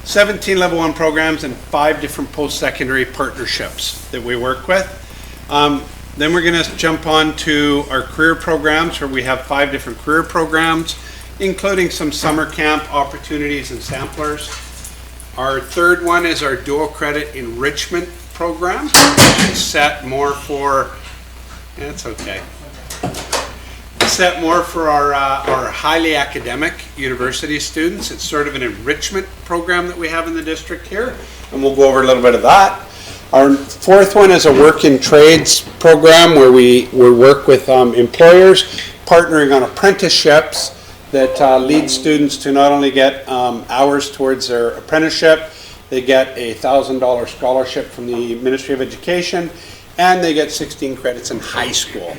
17 level 1 programs and 5 different post-secondary partnerships that we work with. Then we're going to jump on to our career programs, where we have 5 different career programs, including some summer camp opportunities and samplers. Our third one is our dual credit enrichment program. It's set more for, it's okay. Set more for our highly academic university students. It's sort of an enrichment program that we have in the district here, and we'll go over a little bit of that. Our fourth one is a work in trades program, where we work with employers partnering on apprenticeships that lead students to not only get hours towards their apprenticeship, they get a $1,000 scholarship from the Ministry of Education, and they get 16 credits in high school.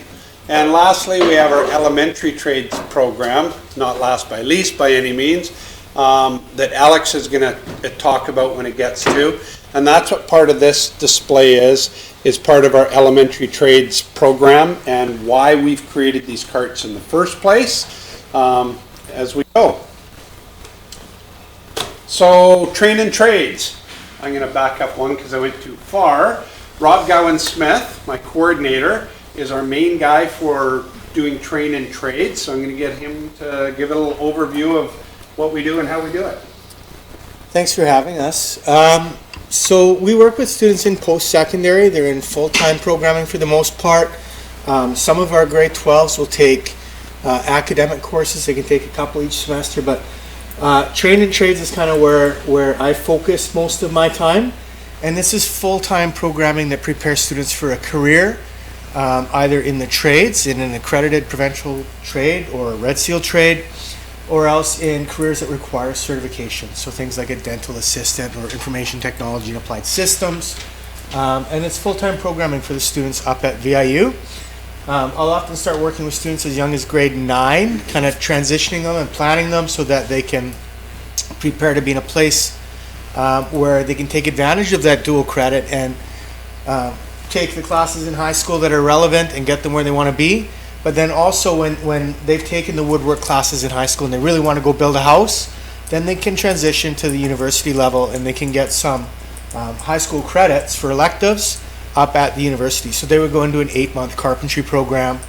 And lastly, we have our elementary trades program, not last by least by any means, that Alex is going to talk about when it gets to. And that's what part of this display is part of our elementary trades program and why we've created these carts in the first place as we go. So train and trades. I'm going to back up one because I went too far. Rob Gowan-Smith, my coordinator, is our main guy for doing train and trades. So I'm going to get him to give a little overview of what we do and how we do it. Thanks for having us. So we work with students in post-secondary. They're in full-time programming for the most part. Some of our grade 12s will take academic courses. They can take a couple each semester, but train and trades is kind of where I focus most of my time. And this is full-time programming that prepares students for a career either in the trades, in an accredited provincial trade or a Red Seal trade, or else in careers that require certification. So things like a dental assistant or information technology and applied systems. And it's full-time programming for the students up at VIU. I'll often start working with students as young as grade 9, kind of transitioning them and planning them so that they can prepare to be in a place where they can take advantage of that dual credit and take the classes in high school that are relevant and get them where they want to be. But then also when they've taken the woodwork classes in high school and they really want to go build a house, then they can transition to the university level and they can get some high school credits for electives up at the university. So they would go into an 8-month carpentry program,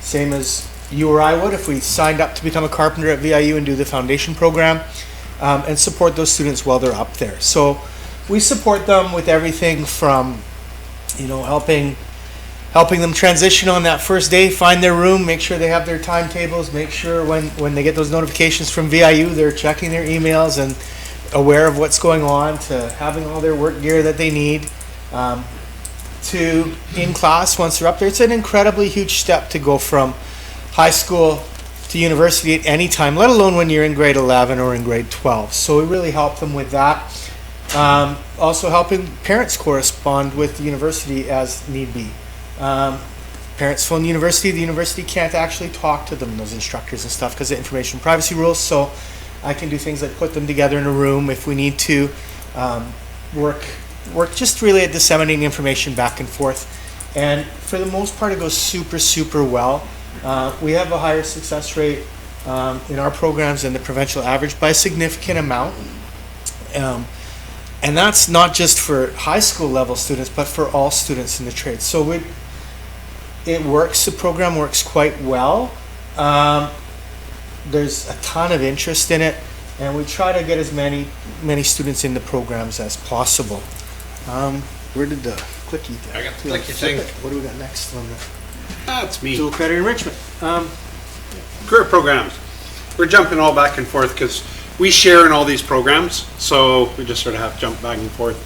same as you or I would if we signed up to become a carpenter at VIU and do the foundation program, and support those students while they're up there. So we support them with everything from, helping them transition on that first day, find their room, make sure they have their timetables, make sure when they get those notifications from VIU, they're checking their emails and aware of what's going on, to having all their work gear that they need, to in class once they're up there. It's an incredibly huge step to go from high school to university at any time, let alone when you're in grade 11 or in grade 12. So we really help them with that. Also helping parents correspond with the university as need be. Parents phone the university can't actually talk to them, those instructors and stuff, because of information privacy rules. So I can do things like put them together in a room if we need to, work just really at disseminating information back and forth. And for the most part, it goes super, super well. We have a higher success rate in our programs than the provincial average by a significant amount. And that's not just for high school level students, but for all students in the trade. So it works, the program works quite well. There's a ton of interest in it, and we try to get as many students in the programs as possible. Where did the clicky thing? I got the clicky thing. What do we got next on the That's me. dual credit enrichment? Career programs. We're jumping all back and forth because we share in all these programs, so we just sort of have to jump back and forth.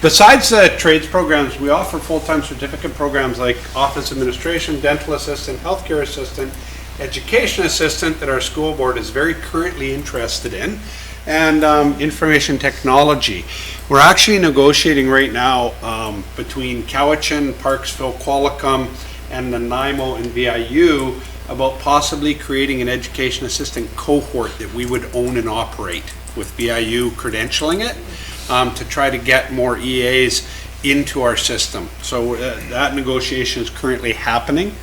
Besides the trades programs, we offer full-time certificate programs like office administration, dental assistant, healthcare assistant, education assistant that our school board is very currently interested in, and information technology. We're actually negotiating right now between Cowichan, Parksville, Qualicum, and Nanaimo and VIU about possibly creating an education assistant cohort that we would own and operate, with VIU credentialing it, to try to get more EAs into our system. So that negotiation is currently happening.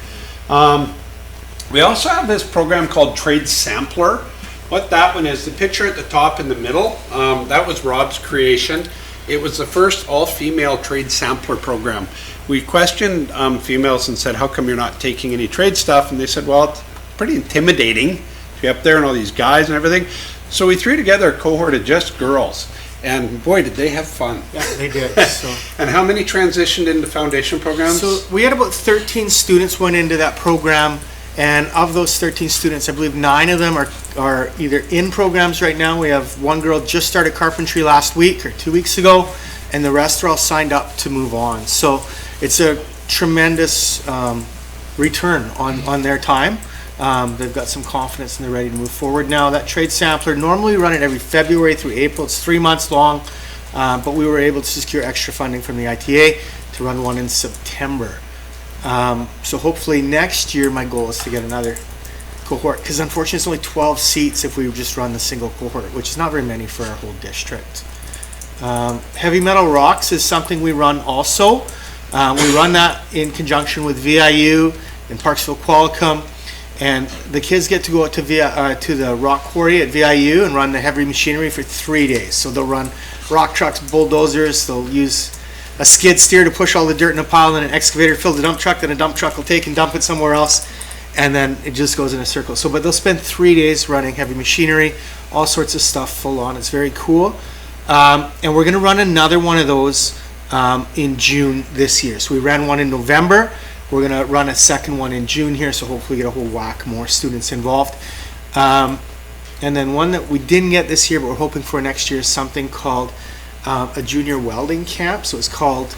We also have this program called Trade Sampler. What that one is, the picture at the top in the middle, that was Rob's creation. It was the first all-female trade sampler program. We questioned females and said, how come you're not taking any trade stuff? And they said, well, it's pretty intimidating to be up there and all these guys and everything. So we threw together a cohort of just girls. And boy, did they have fun. Yeah, they did. So. And how many transitioned into foundation programs? So we had about 13 students went into that program. And of those 13 students, I believe 9 of them are either in programs right now. We have one girl just started carpentry last week or 2 weeks ago, and the rest are all signed up to move on. So it's a tremendous return on their time. They've got some confidence and they're ready to move forward now. That trade sampler, normally we run it every February through April. It's 3 months long, but we were able to secure extra funding from the ITA to run one in September. So hopefully next year my goal is to get another cohort, because unfortunately it's only 12 seats if we just run the single cohort, which is not very many for our whole district. Heavy metal rocks is something we run also. We run that in conjunction with VIU in Parksville, Qualicum, and the kids get to go out to the rock quarry at VIU and run the heavy machinery for 3 days. So they'll run rock trucks, bulldozers, they'll use a skid steer to push all the dirt in a pile, and an excavator fill the dump truck, then a dump truck will take and dump it somewhere else, and then it just goes in a circle. So, but they'll spend 3 days running heavy machinery, all sorts of stuff full on. It's very cool. And we're going to run another one of those in June this year. So we ran one in November. We're going to run a second one in June here, so hopefully get a whole whack more students involved. And then one that we didn't get this year, but we're hoping for next year, is something called a junior welding camp. So it's called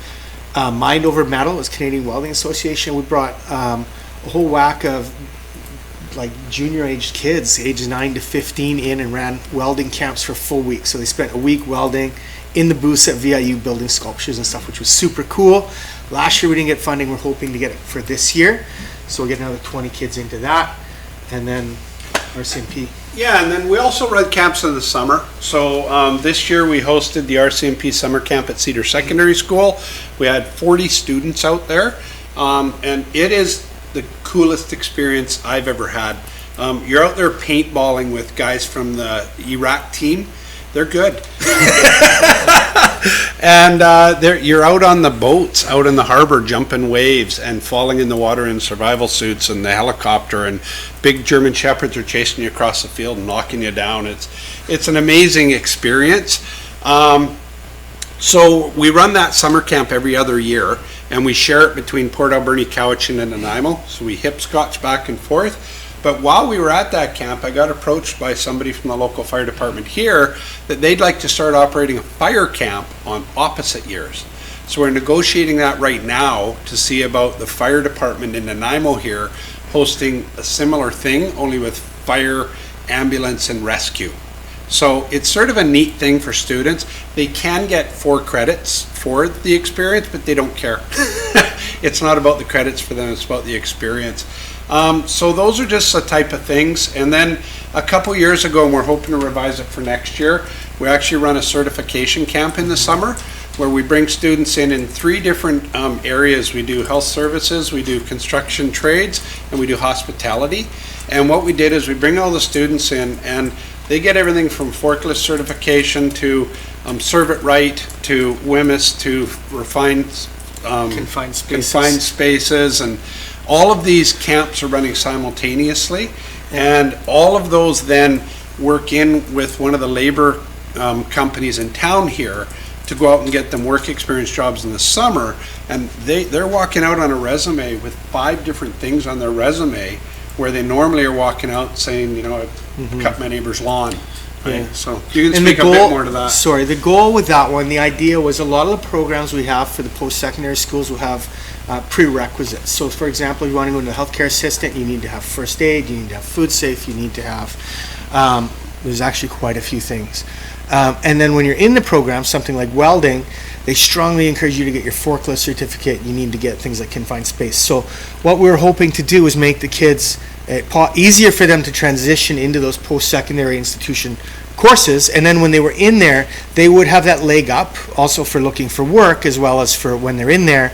Mind Over Metal, it was Canadian Welding Association. We brought a whole whack of like junior-aged kids, ages 9 to 15, in and ran welding camps for a full week. So they spent a week welding in the booths at VIU, building sculptures and stuff, which was super cool. Last year we didn't get funding. We're hoping to get it for this year. So we'll get another 20 kids into that. And then Rcmp. Yeah, and then we also run camps in the summer. So this year we hosted the Rcmp summer camp at Cedar Secondary School. We had 40 students out there, and it is the coolest experience I've ever had. You're out there paintballing with guys from the Iraq team. They're good. And you're out on the boats, out in the harbor, jumping waves and falling in the water in survival suits and the helicopter, and big German shepherds are chasing you across the field and knocking you down. It's an amazing experience. So we run that summer camp every other year, and we share it between Port Alberni, Cowichan, and Nanaimo. So we hip-scotch back and forth. But while we were at that camp, I got approached by somebody from the local fire department here that they'd like to start operating a fire camp on opposite years. So we're negotiating that right now to see about the fire department in Nanaimo here hosting a similar thing, only with fire, ambulance, and rescue. So it's sort of a neat thing for students. They can get 4 credits for the experience, but they don't care. It's not about the credits for them, it's about the experience. So those are just the type of things. And then a couple years ago, and we're hoping to revise it for next year, we actually run a certification camp in the summer where we bring students in 3 different areas. We do health services, we do construction trades, and we do hospitality. And what we did is we bring all the students in, and they get everything from forklift certification to Serve It Right to WMIS to refined confined spaces, and all of these camps are running simultaneously, and all of those then work in with one of the labor companies in town here to go out and get them work experience jobs in the summer, and they're walking out on a resume with 5 different things on their resume where they normally are walking out saying, you know, I cut my neighbor's lawn. Right? Yeah. So you can speak a bit more to that. Sorry, the goal with that one, the idea was a lot of the programs we have for the post-secondary schools will have prerequisites. So for example, if you want to go into a healthcare assistant, you need to have first aid, you need to have food safe, you need to have, there's actually quite a few things. And then when you're in the program, something like welding, they strongly encourage you to get your forklift certificate. You need to get things like confined space. So what we're hoping to do is make the kids easier for them to transition into those post-secondary institution courses, and then when they were in there, they would have that leg up also for looking for work as well as for when they're in there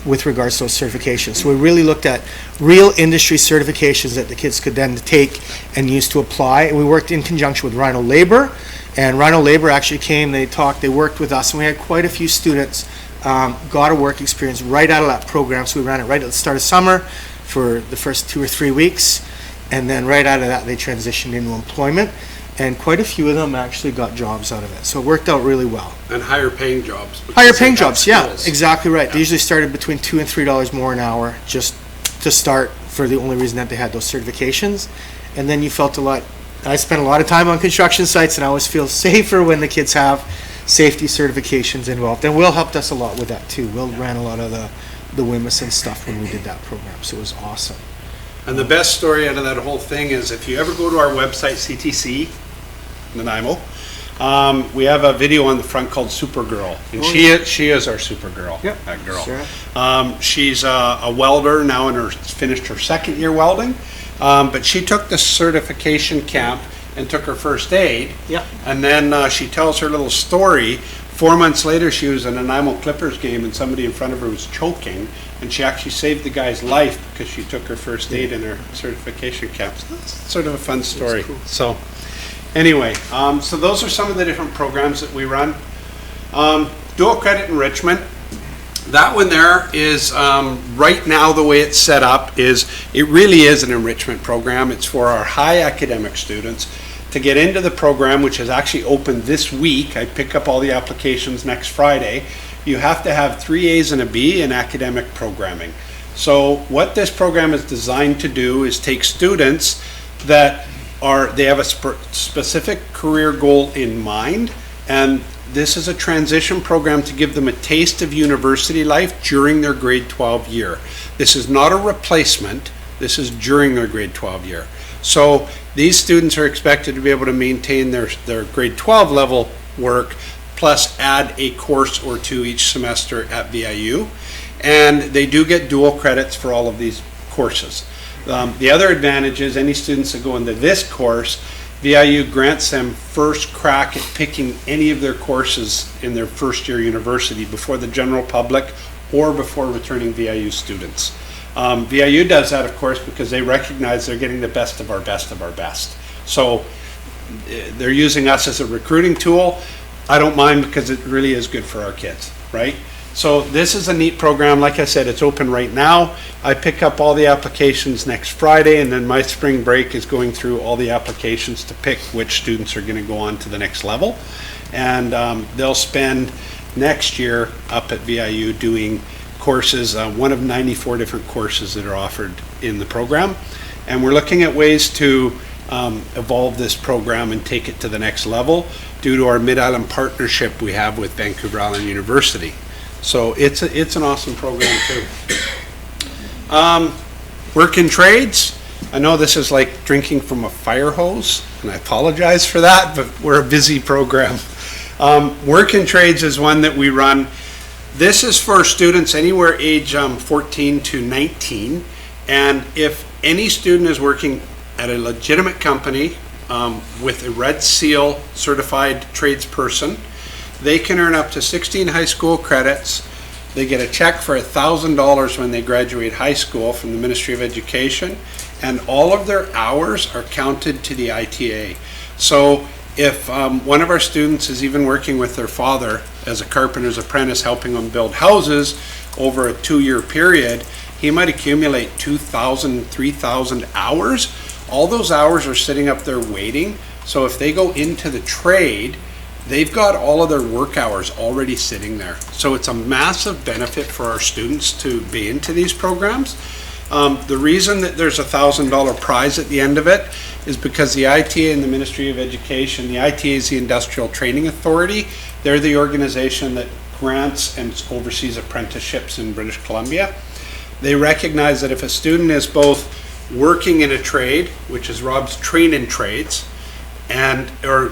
with regards to those certifications. So we really looked at real industry certifications that the kids could then take and use to apply, and we worked in conjunction with Rhino Labor. And Rhino Labor actually came, they talked, they worked with us, and we had quite a few students got a work experience right out of that program. So we ran it right at the start of summer for the first 2 or 3 weeks, and then right out of that they transitioned into employment, and quite a few of them actually got jobs out of it. So it worked out really well. And higher paying jobs. Higher paying jobs, yeah, exactly right. Yeah. They usually started between $2 and $3 more an hour just to start, for the only reason that they had those certifications. And then you felt a lot. I spent a lot of time on construction sites, and I always feel safer when the kids have safety certifications involved. And Will helped us a lot with that too. Will ran a lot of the WMIS and stuff when we did that program, so it was awesome. And the best story out of that whole thing is if you ever go to our website, CTC, Nanaimo, we have a video on the front called Supergirl, and she is our Supergirl. Yep, that girl. Sure. She's a welder now, and finished her 2nd year welding. But she took the certification camp and took her first aid. Yep. And then she tells her little story. 4 months later, she was in a Nanaimo Clippers game, and somebody in front of her was choking, and she actually saved the guy's life because she took her first aid in her certification camp. So that's sort of a fun story. Cool. So anyway, so those are some of the different programs that we run. Dual credit enrichment. That one there is, right now the way it's set up is, it really is an enrichment program. It's for our high academic students. To get into the program, which is actually open this week, I pick up all the applications next Friday, you have to have 3 A's and a B in academic programming. So what this program is designed to do is take students that they have a specific career goal in mind, and this is a transition program to give them a taste of university life during their grade 12 year. This is not a replacement, this is during their grade 12 year. So these students are expected to be able to maintain their grade 12 level work, plus add a course or two each semester at VIU. And they do get dual credits for all of these courses. The other advantage is any students that go into this course, VIU grants them first crack at picking any of their courses in their first year university before the general public or before returning VIU students. VIU does that, of course, because they recognize they're getting the best of our best of our best. So they're using us as a recruiting tool. I don't mind because it really is good for our kids, right? So this is a neat program. Like I said, it's open right now. I pick up all the applications next Friday, and then my spring break is going through all the applications to pick which students are going to go on to the next level. And they'll spend next year up at VIU doing courses, one of 94 different courses that are offered in the program. And we're looking at ways to evolve this program and take it to the next level due to our Mid-Island partnership we have with Vancouver Island University. So it's an awesome program too. Work in trades. I know this is like drinking from a fire hose, and I apologize for that, but we're a busy program. Work in trades is one that we run. This is for students anywhere age 14 to 19, and if any student is working at a legitimate company with a Red Seal certified tradesperson, they can earn up to 16 high school credits. They get a check for $1,000 when they graduate high school from the Ministry of Education, and all of their hours are counted to the ITA. So if one of our students is even working with their father as a carpenter's apprentice helping them build houses over a 2-year period, he might accumulate 2,000, 3,000 hours. All those hours are sitting up there waiting. So if they go into the trade, they've got all of their work hours already sitting there. So it's a massive benefit for our students to be into these programs. The reason that there's a $1,000 prize at the end of it is because the ITA and the Ministry of Education, the ITA is the Industrial Training Authority. They're the organization that grants and oversees apprenticeships in British Columbia. They recognize that if a student is both working in a trade, which is Rob's train in trades, or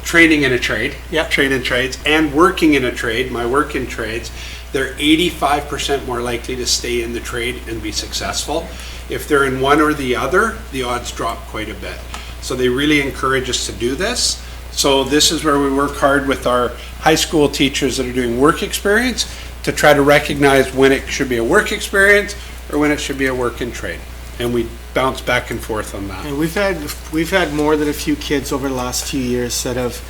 training in a trade, train in trades, and working in a trade, my work in trades, they're 85% more likely to stay in the trade and be successful. If they're in one or the other, the odds drop quite a bit. So they really encourage us to do this. So this is where we work hard with our high school teachers that are doing work experience to try to recognize when it should be a work experience or when it should be a work in trade. And we bounce back and forth on that. And we've had more than a few kids over the last few years that have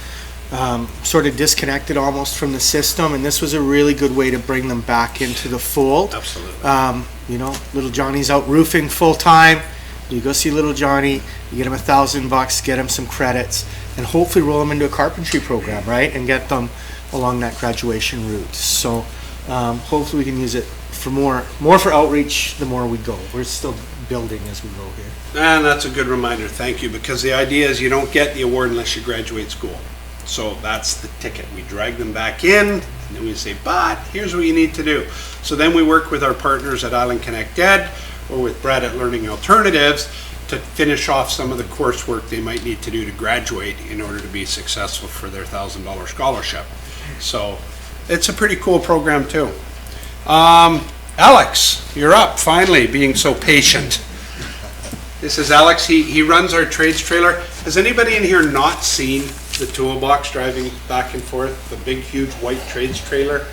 sort of disconnected almost from the system, and this was a really good way to bring them back into the fold. Absolutely. You know, little Johnny's out roofing full time. You go see little Johnny, you get him $1,000, get him some credits, and hopefully roll them into a carpentry program, right? And get them along that graduation route. So hopefully we can use it for more for outreach the more we go. We're still building as we go here. And that's a good reminder, thank you, because the idea is you don't get the award unless you graduate school. So that's the ticket. We drag them back in, and then we say, but here's what you need to do. So then we work with our partners at Island Connect Ed or with Brett at Learning Alternatives to finish off some of the coursework they might need to do to graduate in order to be successful for their $1,000 scholarship. So it's a pretty cool program too. Alex, you're up finally, being so patient. This is Alex. He runs our trades trailer. Has anybody in here not seen the toolbox driving back and forth, the big huge white trades trailer?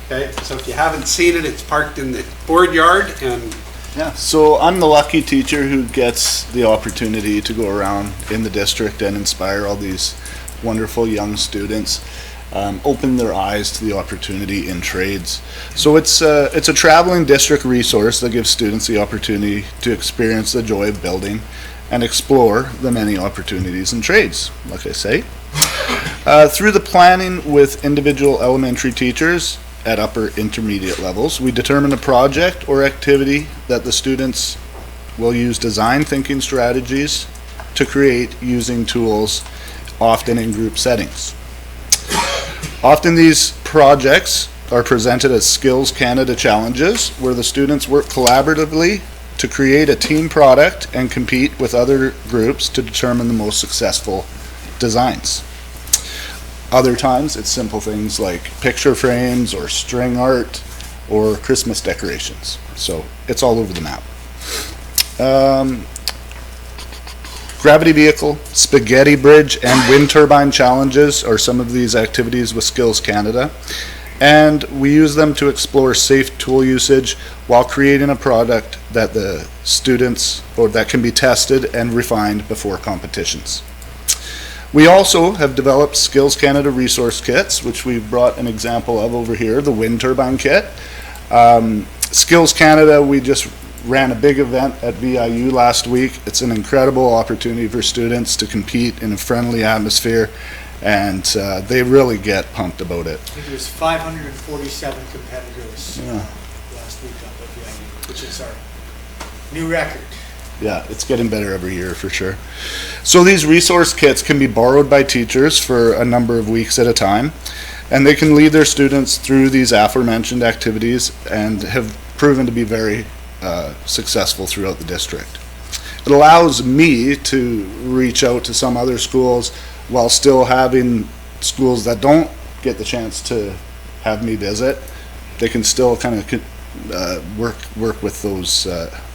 Okay, so if you haven't seen it, it's parked in the board yard. And yeah, so I'm the lucky teacher who gets the opportunity to go around in the district and inspire all these wonderful young students, open their eyes to the opportunity in trades. So it's a traveling district resource that gives students the opportunity to experience the joy of building and explore the many opportunities in trades, like I say. Through the planning with individual elementary teachers at upper intermediate levels, we determine a project or activity that the students will use design thinking strategies to create using tools, often in group settings. Often these projects are presented as Skills Canada challenges, where the students work collaboratively to create a team product and compete with other groups to determine the most successful designs. Other times it's simple things like picture frames or string art or Christmas decorations. So it's all over the map. Gravity vehicle, spaghetti bridge, and wind turbine challenges are some of these activities with Skills Canada. And we use them to explore safe tool usage while creating a product that the students, or that can be tested and refined before competitions. We also have developed Skills Canada resource kits, which we've brought an example of over here, the wind turbine kit. Skills Canada, we just ran a big event at VIU last week. It's an incredible opportunity for students to compete in a friendly atmosphere, and they really get pumped about it. I think it was 547 competitors last week up at VIU, which is our new record. Yeah, it's getting better every year for sure. So these resource kits can be borrowed by teachers for a number of weeks at a time, and they can lead their students through these aforementioned activities and have proven to be very successful throughout the district. It allows me to reach out to some other schools while still having schools that don't get the chance to have me visit. They can still kind of work with those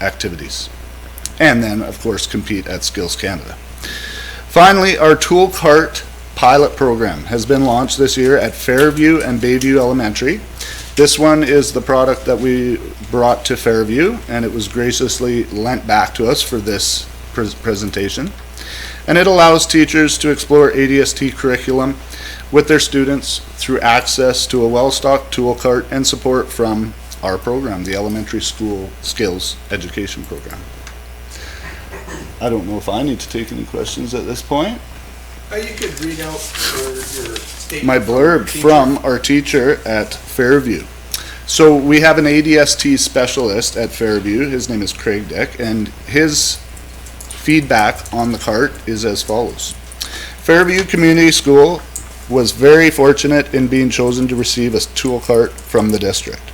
activities. And then, of course, compete at Skills Canada. Finally, our tool cart pilot program has been launched this year at Fairview and Bayview Elementary. This one is the product that we brought to Fairview, and it was graciously lent back to us for this presentation. And it allows teachers to explore ADST curriculum with their students through access to a well-stocked tool cart and support from our program, the Elementary School Skills Education Program. I don't know if I need to take any questions at this point. You could read out your statement. My blurb from our teacher at Fairview. So we have an ADST specialist at Fairview. His name is Craig Dick, and his feedback on the cart is as follows. Fairview Community School was very fortunate in being chosen to receive a tool cart from the district.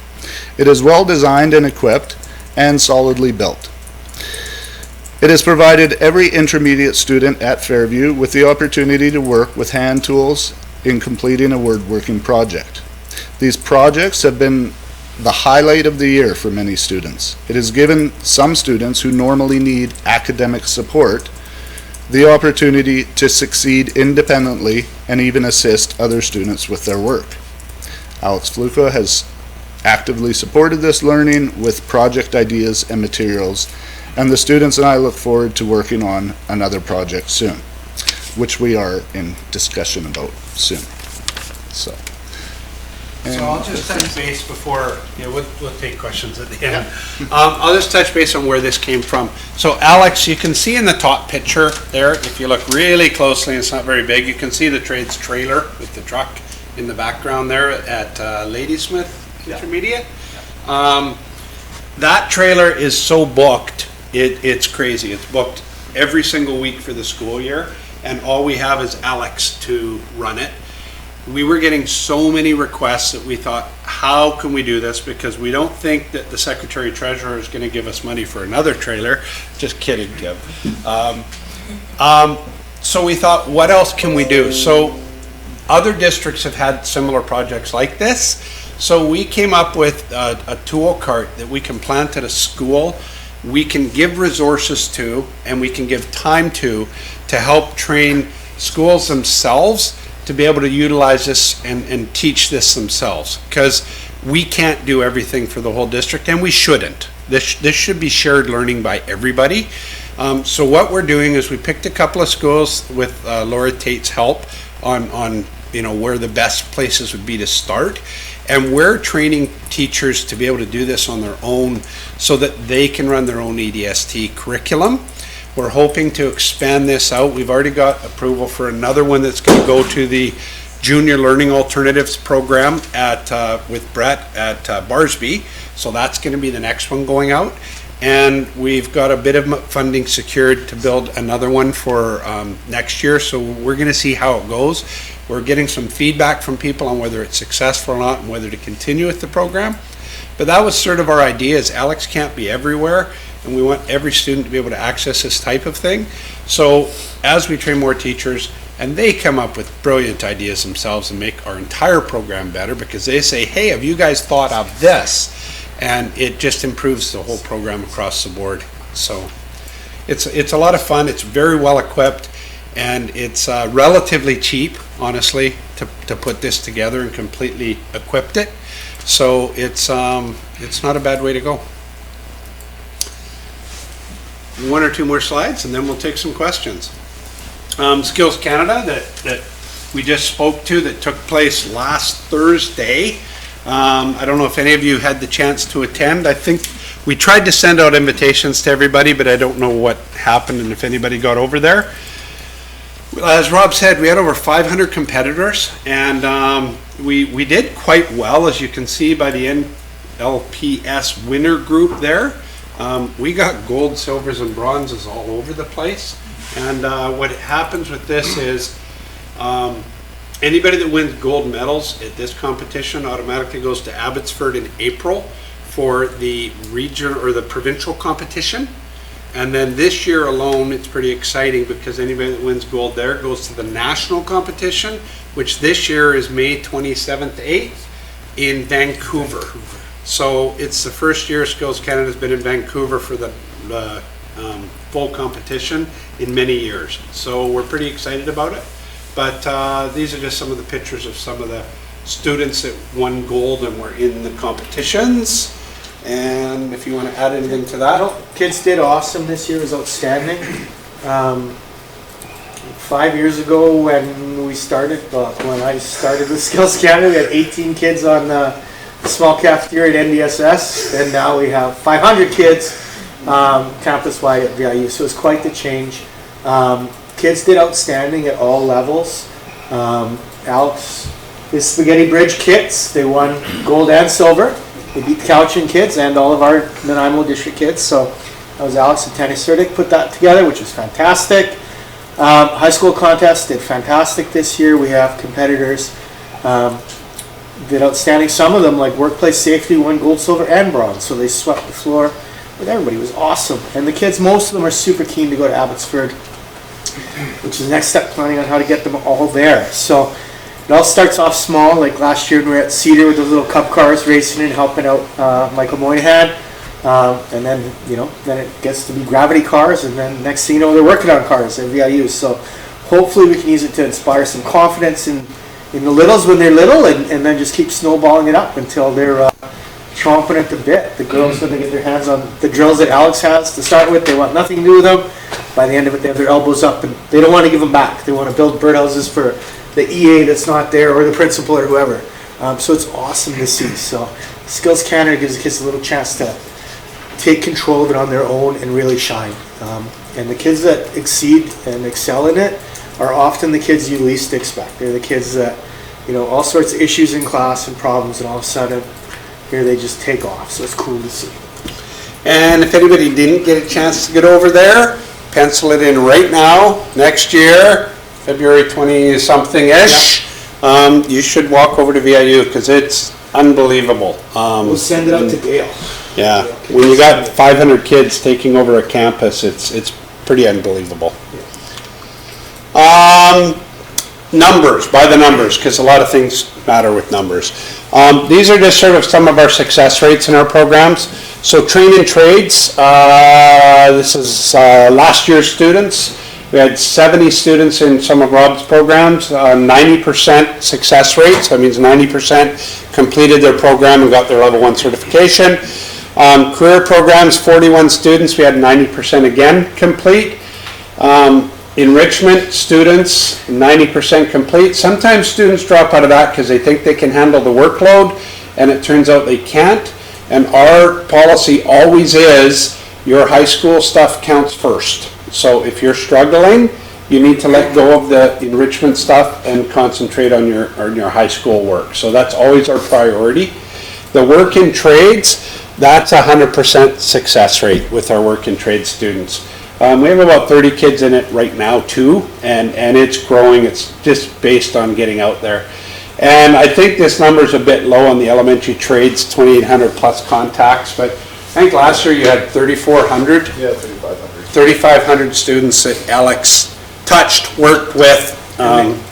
It is well designed and equipped and solidly built. It has provided every intermediate student at Fairview with the opportunity to work with hand tools in completing a woodworking project. These projects have been the highlight of the year for many students. It has given some students who normally need academic support the opportunity to succeed independently and even assist other students with their work. Alex Fluka has actively supported this learning with project ideas and materials, and the students and I look forward to working on another project soon, which we are in discussion about soon. So I'll just touch base before, we'll take questions at the end. I'll just touch base on where this came from. So Alex, you can see in the top picture there, if you look really closely, it's not very big, you can see the trades trailer with the truck in the background there at Ladysmith Intermediate. That trailer is so booked, it's crazy. It's booked every single week for the school year, and all we have is Alex to run it. We were getting so many requests that we thought, how can we do this? Because we don't think that the Secretary Treasurer is going to give us money for another trailer. Just kidding, Kev. So we thought, what else can we do? So other districts have had similar projects like this. So we came up with a tool cart that we can plant at a school. We can give resources to, and we can give time to help train schools themselves to be able to utilize this and teach this themselves, because we can't do everything for the whole district, and we shouldn't. This should be shared learning by everybody. So what we're doing is we picked a couple of schools with Laura Tate's help on where the best places would be to start, and we're training teachers to be able to do this on their own so that they can run their own EDST curriculum. We're hoping to expand this out. We've already got approval for another one that's going to go to the Junior Learning Alternatives program with Brett at Barsby. So that's going to be the next one going out. And we've got a bit of funding secured to build another one for next year. So we're going to see how it goes. We're getting some feedback from people on whether it's successful or not and whether to continue with the program. But that was sort of our idea, is Alex can't be everywhere, and we want every student to be able to access this type of thing. So as we train more teachers, and they come up with brilliant ideas themselves and make our entire program better, because they say, hey, have you guys thought of this? And it just improves the whole program across the board. So it's a lot of fun. It's very well equipped, and it's relatively cheap, honestly, to put this together and completely equipped it. So it's not a bad way to go. One or two more slides, and then we'll take some questions. Skills Canada that we just spoke to, that took place last Thursday. I don't know if any of you had the chance to attend. I think we tried to send out invitations to everybody, but I don't know what happened and if anybody got over there. As Rob said, we had over 500 competitors, and we did quite well, as you can see by the NLPS winner group there. We got gold, silvers, and bronzes all over the place. And what happens with this is anybody that wins gold medals at this competition automatically goes to Abbotsford in April for the region or the provincial competition. And then this year alone, it's pretty exciting, because anybody that wins gold there goes to the national competition, which this year is May 27th, 8th in Vancouver. So it's the first year Skills Canada has been in Vancouver for the full competition in many years. So we're pretty excited about it. But these are just some of the pictures of some of the students that won gold and were in the competitions. And if you want to add anything to that. Kids did awesome this year. It was outstanding. 5 years ago when we started, when I started with Skills Canada, we had 18 kids on the small cafeteria at NDSS, and now we have 500 kids campus-wide at VIU, so it's quite the change. Kids did outstanding at all levels. Alex, the Spaghetti Bridge kits, they won gold and silver. They beat the Cowichan kids and all of our Nanaimo district kids, so that was Alex and Tanny Surdick put that together, which was fantastic. High school contest did fantastic this year. We have competitors did outstanding. Some of them, like workplace safety, won gold, silver, and bronze, so they swept the floor with everybody. It was awesome. And the kids, most of them are super keen to go to Abbotsford, which is the next step, planning on how to get them all there. So it all starts off small, like last year when we were at Cedar with those little cup cars racing and helping out Michael Moynihan. And then, then it gets to be gravity cars, and then next thing you know, they're working on cars at VIU. So hopefully we can use it to inspire some confidence in the littles when they're little, and then just keep snowballing it up until they're chomping at the bit. The girls, when they get their hands on the drills that Alex has to start with, they want nothing to do with them. By the end of it, they have their elbows up, and they don't want to give them back. They want to build birdhouses for the EA that's not there, or the principal, or whoever. So it's awesome to see. So Skills Canada gives the kids a little chance to take control of it on their own and really shine. And the kids that exceed and excel in it are often the kids you least expect. They're the kids that, all sorts of issues in class and problems, and all of a sudden, here they just take off. So it's cool to see. And if anybody didn't get a chance to get over there, pencil it in right now. Next year, February 20-something-ish, you should walk over to VIU, because it's unbelievable. We'll send it up to Dale. Yeah, when you got 500 kids taking over a campus, it's pretty unbelievable. Numbers, by the numbers, because a lot of things matter with numbers. These are just sort of some of our success rates in our programs. So train and trades, this is last year's students. We had 70 students in some of Rob's programs, 90% success rates. That means 90% completed their program and got their level 1 certification. Career programs, 41 students, we had 90% again complete. Enrichment students, 90% complete. Sometimes students drop out of that because they think they can handle the workload, and it turns out they can't. And our policy always is your high school stuff counts first. So if you're struggling, you need to let go of the enrichment stuff and concentrate on your high school work. So that's always our priority. The work in trades, that's 100% success rate with our work in trade students. We have about 30 kids in it right now too, and it's growing. It's just based on getting out there. And I think this number is a bit low on the elementary trades, 2,800 plus contacts, but I think last year you had 3,400? Yeah, 3,500. 3,500 students that Alex touched, worked with,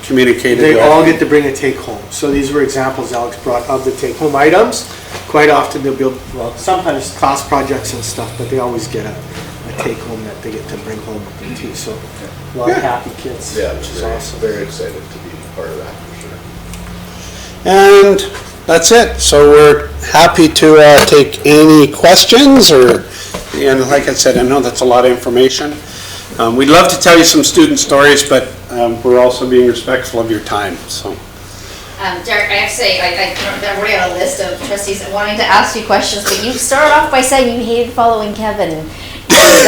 communicated with. They all get to bring a take-home. So these were examples Alex brought of the take-home items. Quite often they'll build, well, sometimes class projects and stuff, but they always get a take-home that they get to bring home with them too. So a lot of happy kids, Yeah, which is very, awesome. very excited to be part of that for sure. And that's it. So we're happy to take any questions and like I said, I know that's a lot of information. We'd love to tell you some student stories, but we're also being respectful of your time, so. Derek, I have to say, I'm already on a list of trustees wanting to ask you questions, but you started off by saying you hated following Kevin. And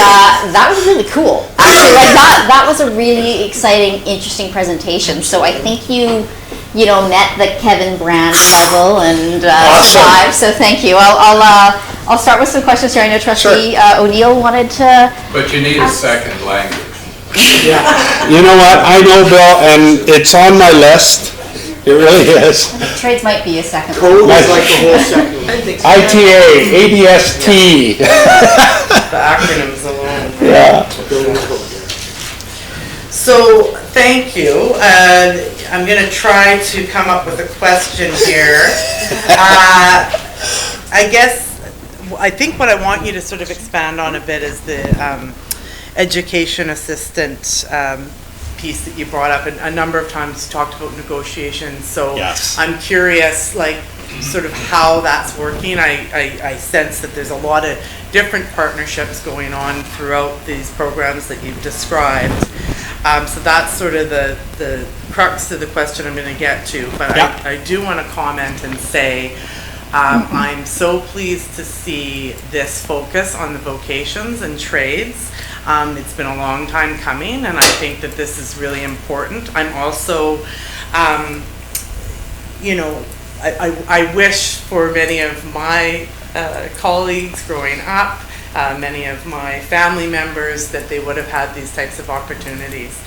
that was really cool. Actually, like that was a really exciting, interesting presentation. So I think you met the Kevin brand level and Awesome. vibe. So thank you. I'll start with some questions here. I know Trustee O'Neill wanted to. But you need a second language. You know what, I know, Bill, and it's on my list. It really is. Trades might be a second. Code is like the whole second. ITA, ADST. The acronyms alone. Yeah. So, thank you. I'm going to try to come up with a question here. I think what I want you to sort of expand on a bit is the education assistant piece that you brought up, and a number of times talked about negotiations. So yes. I'm curious, like, sort of how that's working. I sense that there's a lot of different partnerships going on throughout these programs that you've described. So that's sort of the crux of the question I'm going to get to. But yeah. I do want to comment and say I'm so pleased to see this focus on the vocations and trades. It's been a long time coming, and I think that this is really important. I'm also, I wish for many of my colleagues growing up, many of my family members, that they would have had these types of opportunities.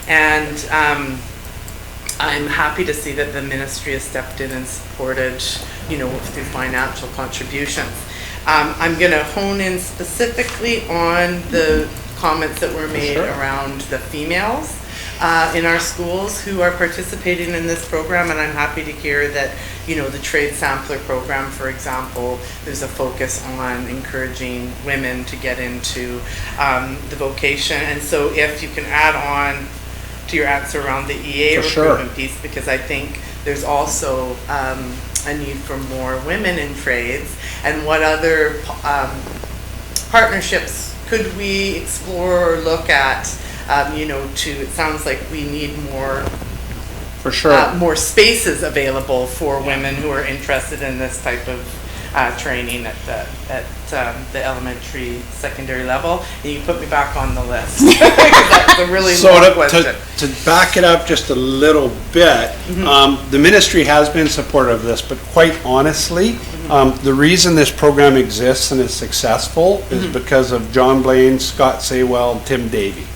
And I'm happy to see that the ministry has stepped in and supported, through financial contributions. I'm going to hone in specifically on the comments that were made around the females in our schools who are participating in this program, and I'm happy to hear that, the trade sampler program, for example, there's a focus on encouraging women to get into the vocation. And so if you can add on to your answer around the EA recruitment piece, because I think there's also a need for more women in trades, and what other partnerships could we explore or look at, it sounds like we need more, for sure, more spaces available for women who are interested in this type of training at the elementary, secondary level. And you put me back on the list. That's a really long question. To back it up just a little bit, the ministry has been supportive of this, but quite honestly, the reason this program exists and is successful is because of John Blaine, Scott Saywell, and Tim Davey.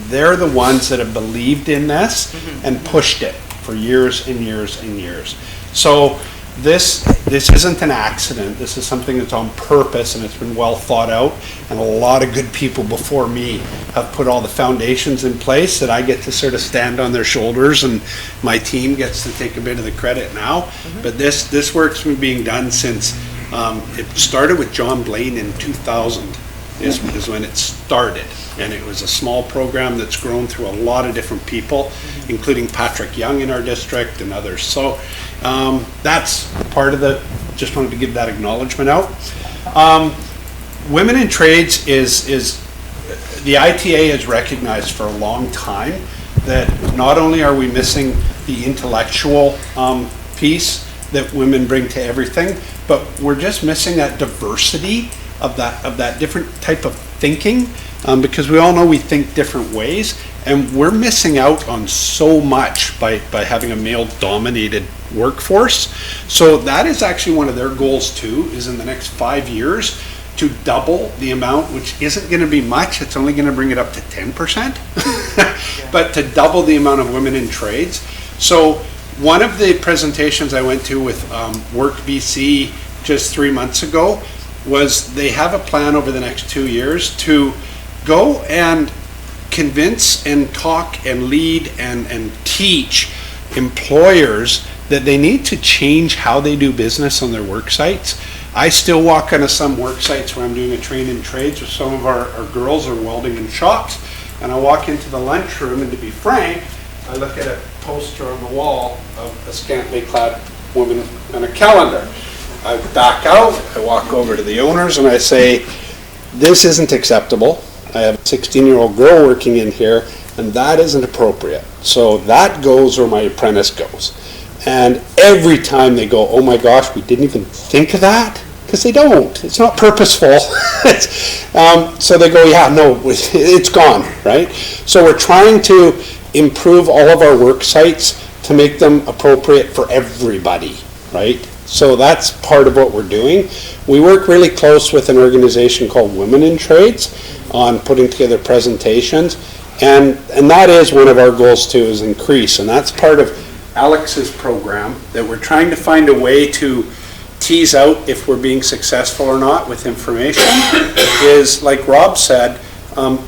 They're the ones that have believed in this and pushed it for years and years and years. So this isn't an accident. This is something that's on purpose, and it's been well thought out, and a lot of good people before me have put all the foundations in place that I get to sort of stand on their shoulders, and my team gets to take a bit of the credit now. But this work's been being done since it started with John Blaine in 2000 is when it started, and it was a small program that's grown through a lot of different people, including Patrick Young in our district and others. So that's part of just wanted to give that acknowledgement out. Women in trades is the ITA has recognized for a long time that not only are we missing the intellectual piece that women bring to everything, but we're just missing that diversity of that different type of thinking, because we all know we think different ways, and we're missing out on so much by having a male-dominated workforce. So that is actually one of their goals too, is in the next 5 years to double the amount, which isn't going to be much, it's only going to bring it up to 10%, but to double the amount of women in trades. So one of the presentations I went to with Work BC just 3 months ago was they have a plan over the next 2 years to go and convince and talk and lead and teach employers that they need to change how they do business on their work sites. I still walk onto some work sites where I'm doing a train in trades with some of our girls are welding in shops, and I walk into the lunchroom, and to be frank, I look at a poster on the wall of a scantily clad woman and a calendar. I back out, I walk over to the owners, and I say, this isn't acceptable. I have a 16-year-old girl working in here, and that isn't appropriate. So that goes where my apprentice goes. And every time they go, oh my gosh, we didn't even think of that, because they don't. It's not purposeful. So they go, yeah, no, it's gone, right? So we're trying to improve all of our work sites to make them appropriate for everybody, right? So that's part of what we're doing. We work really close with an organization called Women in Trades on putting together presentations, and that is one of our goals too, is increase, and that's part of Alex's program, that we're trying to find a way to tease out if we're being successful or not with information. Is, like Rob said,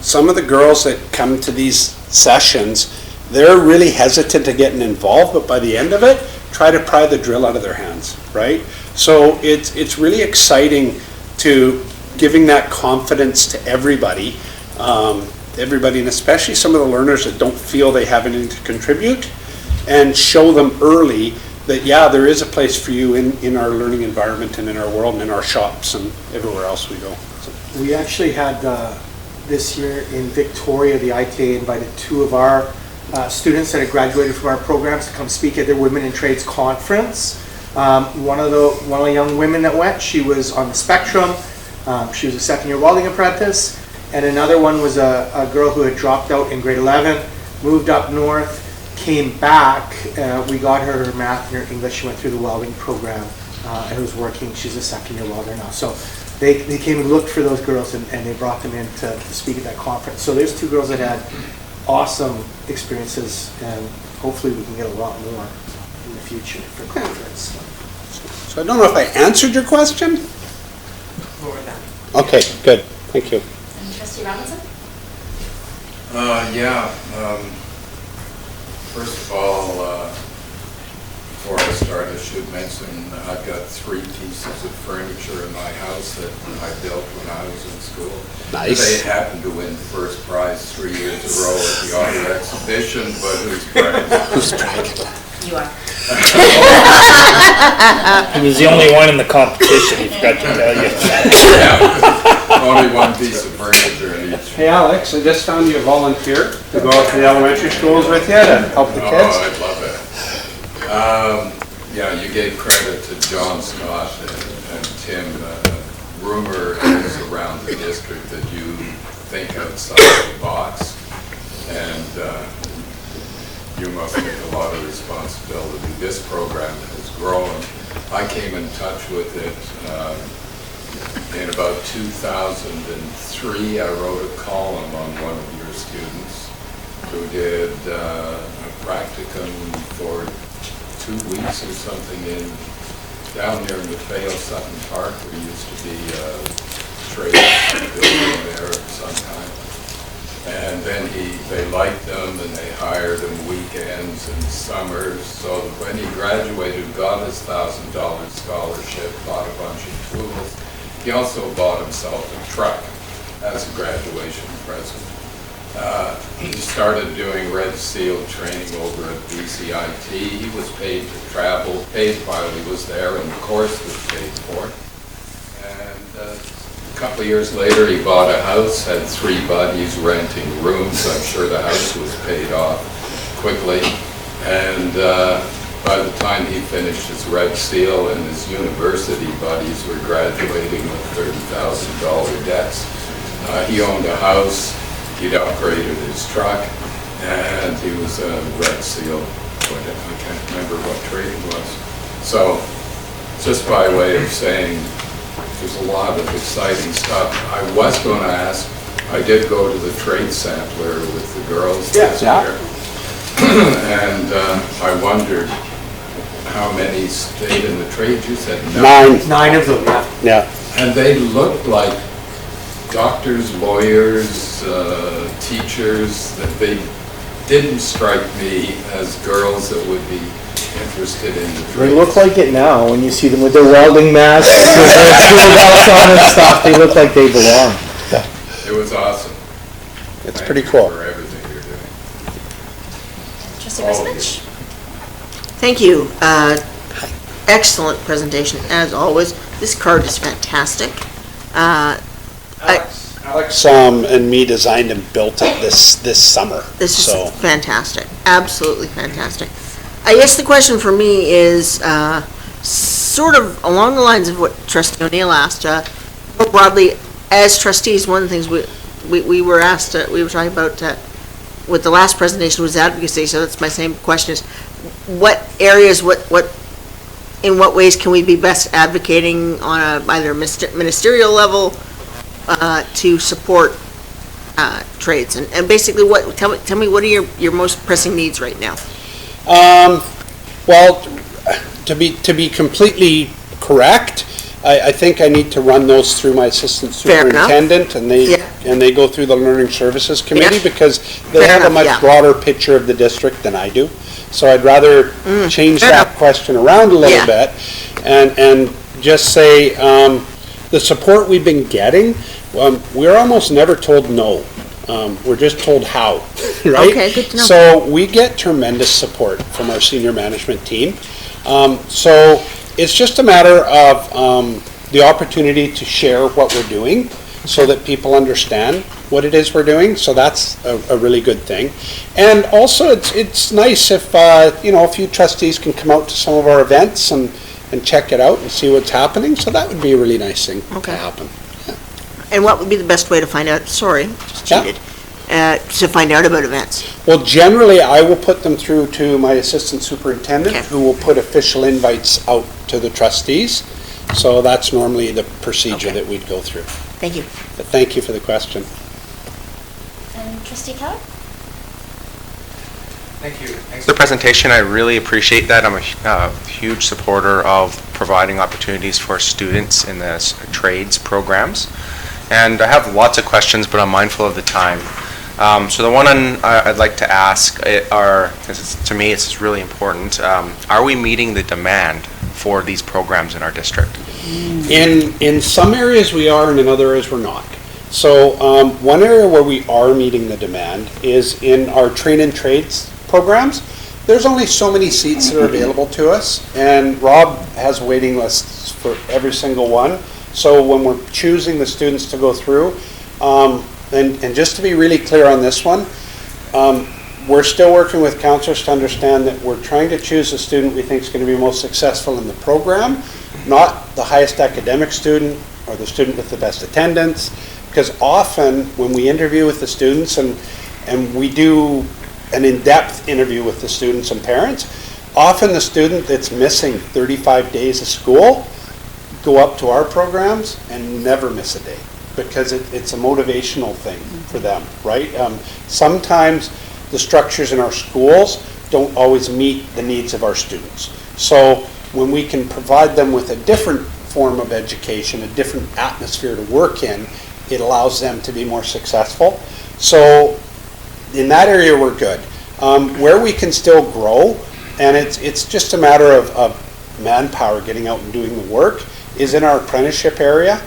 some of the girls that come to these sessions, they're really hesitant to getting involved, but by the end of it, try to pry the drill out of their hands, right? So it's really exciting to giving that confidence to everybody, and especially some of the learners that don't feel they have anything to contribute, and show them early that, yeah, there is a place for you in our learning environment and in our world and in our shops and everywhere else we go. So. We actually had this year in Victoria, the ITA invited 2 of our students that had graduated from our programs to come speak at their Women in Trades conference. One of the young women that went, she was on the spectrum. She was a second-year welding apprentice, and another one was a girl who had dropped out in grade 11, moved up north, came back. We got her math and her English. She went through the welding program and was working. She's a second-year welder now. So they came and looked for those girls, and they brought them in to speak at that conference. So there's 2 girls that had awesome experiences, and hopefully we can get a lot more in the future for conference. So I don't know if I answered your question. Okay, good. Thank you. And Trustee Robinson? Yeah. First of all, before I start, I should mention I've got 3 pieces of furniture in my house that I built when I was in school. Nice. They happened to win first prize 3 years in a row at the auto exhibition, but who's bragging? Who's bragging? You are. He was the only one in the competition, he forgot to tell you. Yeah, only 1 piece of furniture in each. Hey Alex, I just found you a volunteer to go out to the elementary schools with you to help the kids. Oh, I'd love it. Yeah, you gave credit to John Scott and Tim. Rumor is around the district that you think outside the box, and you must take a lot of responsibility. This program has grown. I came in touch with it in about 2003. I wrote a column on one of your students who did a practicum for 2 weeks or something down near Mateo Sutton Park. There used to be a trade building there at some time. And then they liked him, and they hired him weekends and summers. So when he graduated, got his $1,000 scholarship, bought a bunch of tools. He also bought himself a truck as a graduation present. He started doing Red Seal training over at BCIT. He was paid to travel, paid while he was there, and the course was paid for. And a couple of years later, he bought a house, had 3 buddies renting rooms. I'm sure the house was paid off quickly. And by the time he finished his Red Seal and his university buddies were graduating with $30,000 debts, he owned a house. He'd upgraded his truck, and he was a Red Seal. I can't remember what trade it was. So, just by way of saying, there's a lot of exciting stuff. I was going to ask, I did go to the trade sampler with the girls this year. And I wondered how many stayed in the trade. You said nine. 9 of them, Yeah. And they looked like doctors, lawyers, teachers, that they didn't strike me as girls that would be interested in the They trades. look like it now when you see them with their welding masks, with their tool belts on and stuff. They look like they belong. It was awesome. It's Thank pretty you cool. for everything you're doing. Trustee All of Rcmp? Thank you. Excellent presentation, as always. This card is fantastic. Alex and me designed and built it this summer. This is So fantastic, absolutely fantastic. I guess the question for me is sort of along the lines of what Trustee O'Neill asked. More broadly, as trustees, one of the things we were asked, we were talking about with the last presentation was advocacy, so that's my same question is, what areas, in what ways can we be best advocating on either ministerial level to support trades? And basically, tell me what are your most pressing needs right now? Well, to be completely correct, I think I need to run those through my assistant Fair enough. superintendent, and they go through the Learning Services Committee, because they Fair have a enough, much yeah. broader picture of the district than I do. So I'd rather change fair that enough. question around a little Yeah. bit, and just say, the support we've been getting, we're almost never told no. We're just told how, right? Okay, good to know. So we get tremendous support from our senior management team. So it's just a matter of the opportunity to share what we're doing so that people understand what it is we're doing. So that's a really good thing. And also it's nice if, a few trustees can come out to some of our events and check it out and see what's happening. So that would be a really nice thing to happen. And what would be the best way to find out? Sorry, just Yeah. cheated. To find out about events. Well, generally, I will put them through to my assistant superintendent, Okay. who will put official invites out to the trustees. So that's normally the procedure Okay. that we'd go through. Thank you. But thank you for the question. And Trustee Keller? Thank you. Thanks for the presentation. I really appreciate that. I'm a huge supporter of providing opportunities for students in the trades programs. And I have lots of questions, but I'm mindful of the time. So the one I'd like to ask to me, it's really important. Are we meeting the demand for these programs in our district? In some areas we are, and in other areas we're not. So one area where we are meeting the demand is in our train and trades programs. There's only so many seats that are available to us, and Rob has waiting lists for every single one. So when we're choosing the students to go through, and just to be really clear on this one, we're still working with counselors to understand that we're trying to choose a student we think is going to be most successful in the program, not the highest academic student or the student with the best attendance, because often when we interview with the students and we do an in-depth interview with the students and parents, often the student that's missing 35 days of school go up to our programs and never miss a day, because it's a motivational thing for them, right? Sometimes the structures in our schools don't always meet the needs of our students. So when we can provide them with a different form of education, a different atmosphere to work in, it allows them to be more successful. So in that area, we're good. Where we can still grow, and it's just a matter of manpower getting out and doing the work, is in our apprenticeship area,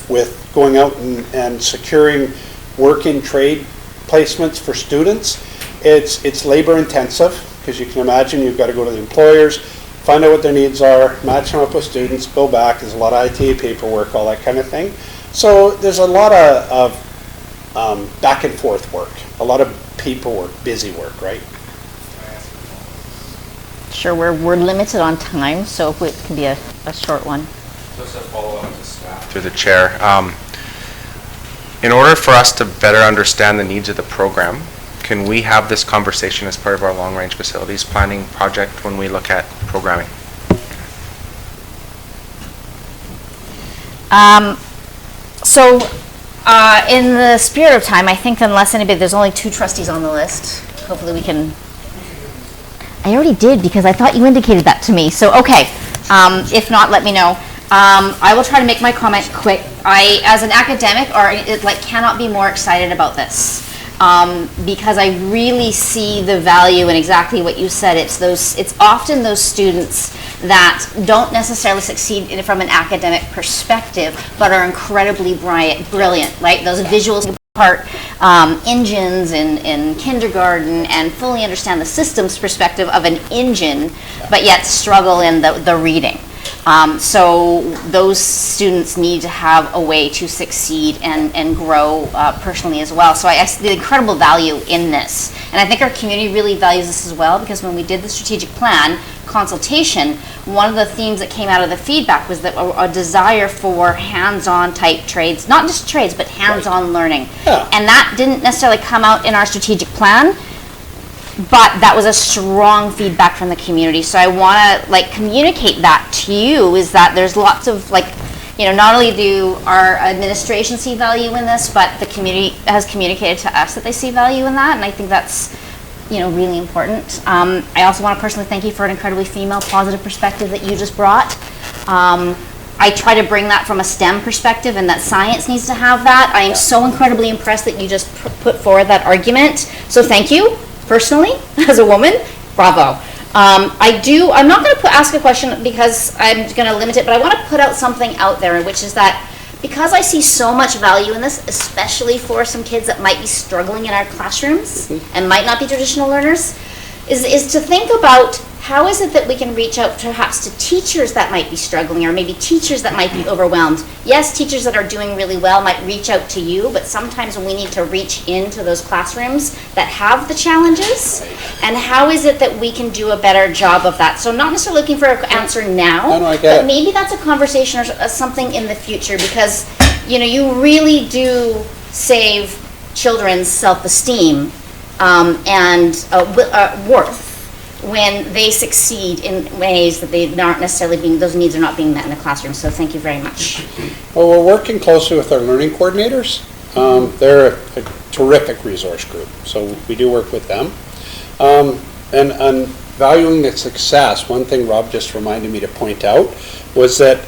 with going out and securing work in trade placements for students. It's labor intensive, because you can imagine you've got to go to the employers, find out what their needs are, match them up with students, go back. There's a lot of IT paperwork, all that kind of thing. So there's a lot of back and forth work, a lot of paperwork, busy work, right? Sure, we're limited on time, so if it can be a short one. Just a follow-up to staff. Through the chair. In order for us to better understand the needs of the program, can we have this conversation as part of our long-range facilities planning project when we look at programming? So, in the spirit of time, I think unless anybody, there's only 2 trustees on the list. Hopefully we can, I already did because I thought you indicated that to me. So, okay, if not, let me know. I will try to make my comment quick. I, as an academic, cannot be more excited about this. Because I really see the value in exactly what you said. It's often those students that don't necessarily succeed from an academic perspective, but are incredibly brilliant, right? Those visuals part engines in kindergarten and fully understand the systems perspective of an engine, but yet struggle in the reading. So those students need to have a way to succeed and grow personally as well. So I see the incredible value in this. And I think our community really values this as well, because when we did the strategic plan consultation, one of the themes that came out of the feedback was that a desire for hands-on type trades, not just trades, but hands-on learning. Yeah. And that didn't necessarily come out in our strategic plan, but that was a strong feedback from the community. So I want to communicate that to you, is that there's lots of not only do our administration see value in this, but the community has communicated to us that they see value in that, and I think that's really important. I also want to personally thank you for an incredibly female positive perspective that you just brought. I try to bring that from a STEM perspective, and that science needs to have that. I am so incredibly impressed that you just put forward that argument. So thank you. Personally, as a woman, bravo. I'm not going to ask a question because I'm going to limit it, but I want to put out something out there, which is that because I see so much value in this, especially for some kids that might be struggling in our classrooms and might not be traditional learners, is to think about how is it that we can reach out perhaps to teachers that might be struggling, or maybe teachers that might be overwhelmed. Yes, teachers that are doing really well might reach out to you, but sometimes we need to reach into those classrooms that have the challenges, and how is it that we can do a better job of that? So not necessarily looking for an answer now, but maybe that's a conversation or something in the future, because you really do save children's self-esteem and worth when they succeed in ways that they aren't necessarily those needs are not being met in the classroom. So thank you very much. Well, we're working closely with our learning coordinators. They're a terrific resource group, so we do work with them. And on valuing the success, one thing Rob just reminded me to point out was that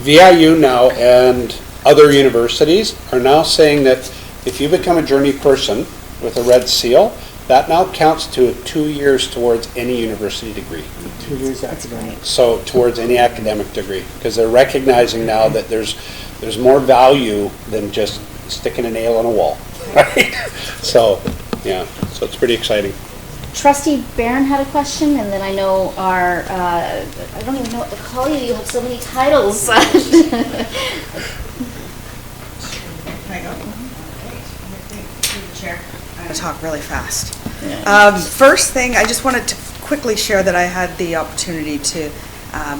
VIU now and other universities are now saying that if you become a journey person with a red seal, that now counts to 2 years towards any university degree. 2 years, that's great. So towards any academic degree, because they're recognizing now that there's more value than just sticking a nail on a wall, right? So, yeah, so it's pretty exciting. Trustee Barron had a question, and then I know our, I don't even know what to call you, you have so many titles. Can I go? Through the chair. I'm going to talk really fast. First thing, I just wanted to quickly share that I had the opportunity to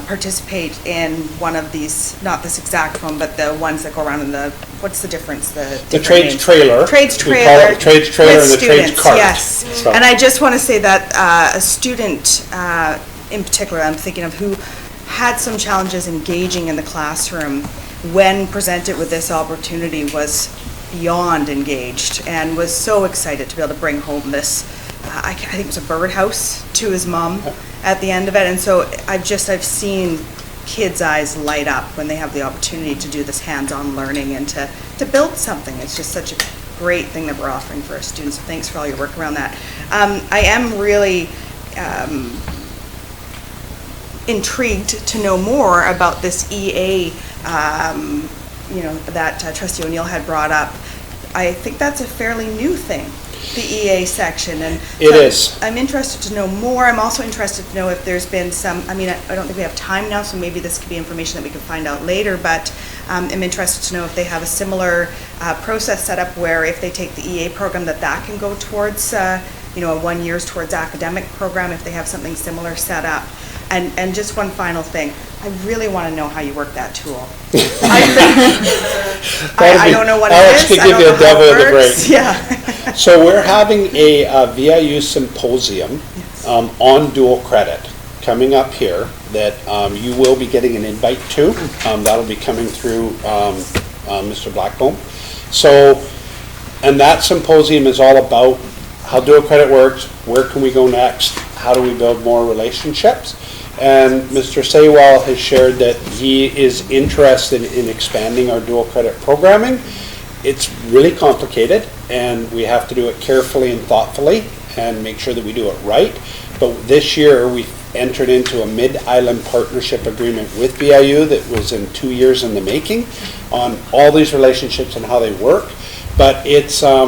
participate in one of these, not this exact one, but the ones that go around in the, what's the difference? The trades trailer. Trades trailer. We call it the trades trailer and the trades cart. Yes, So. and I just want to say that a student in particular, I'm thinking of, who had some challenges engaging in the classroom when presented with this opportunity, was beyond engaged and was so excited to be able to bring home this, I think it was a birdhouse, to his mom at the end of it. And so I've seen kids' eyes light up when they have the opportunity to do this hands-on learning and to build something. It's just such a great thing that we're offering for our students. So thanks for all your work around that. I am really intrigued to know more about this EA that Trustee O'Neill had brought up. I think that's a fairly new thing, the EA section. And it is. I'm interested to know more. I'm also interested to know if there's been some, I don't think we have time now, so maybe this could be information that we can find out later, but I'm interested to know if they have a similar process set up where if they take the EA program that can go towards, a 1 year's towards academic program, if they have something similar set up. And just one final thing, I really want to know how you work that tool. I don't know what it is. Alex can give you a devil of the break. Yeah. So we're having a VIU Symposium on dual credit coming up here that you will be getting an invite to. That'll be coming through Mr. Blackcomb. So, and that symposium is all about how dual credit works, where can we go next, how do we build more relationships. And Mr. Saywal has shared that he is interested in expanding our dual credit programming. It's really complicated, and we have to do it carefully and thoughtfully and make sure that we do it right. But this year, we entered into a mid-island partnership agreement with BIU that was in 2 years in the making on all these relationships and how they work. But it's, I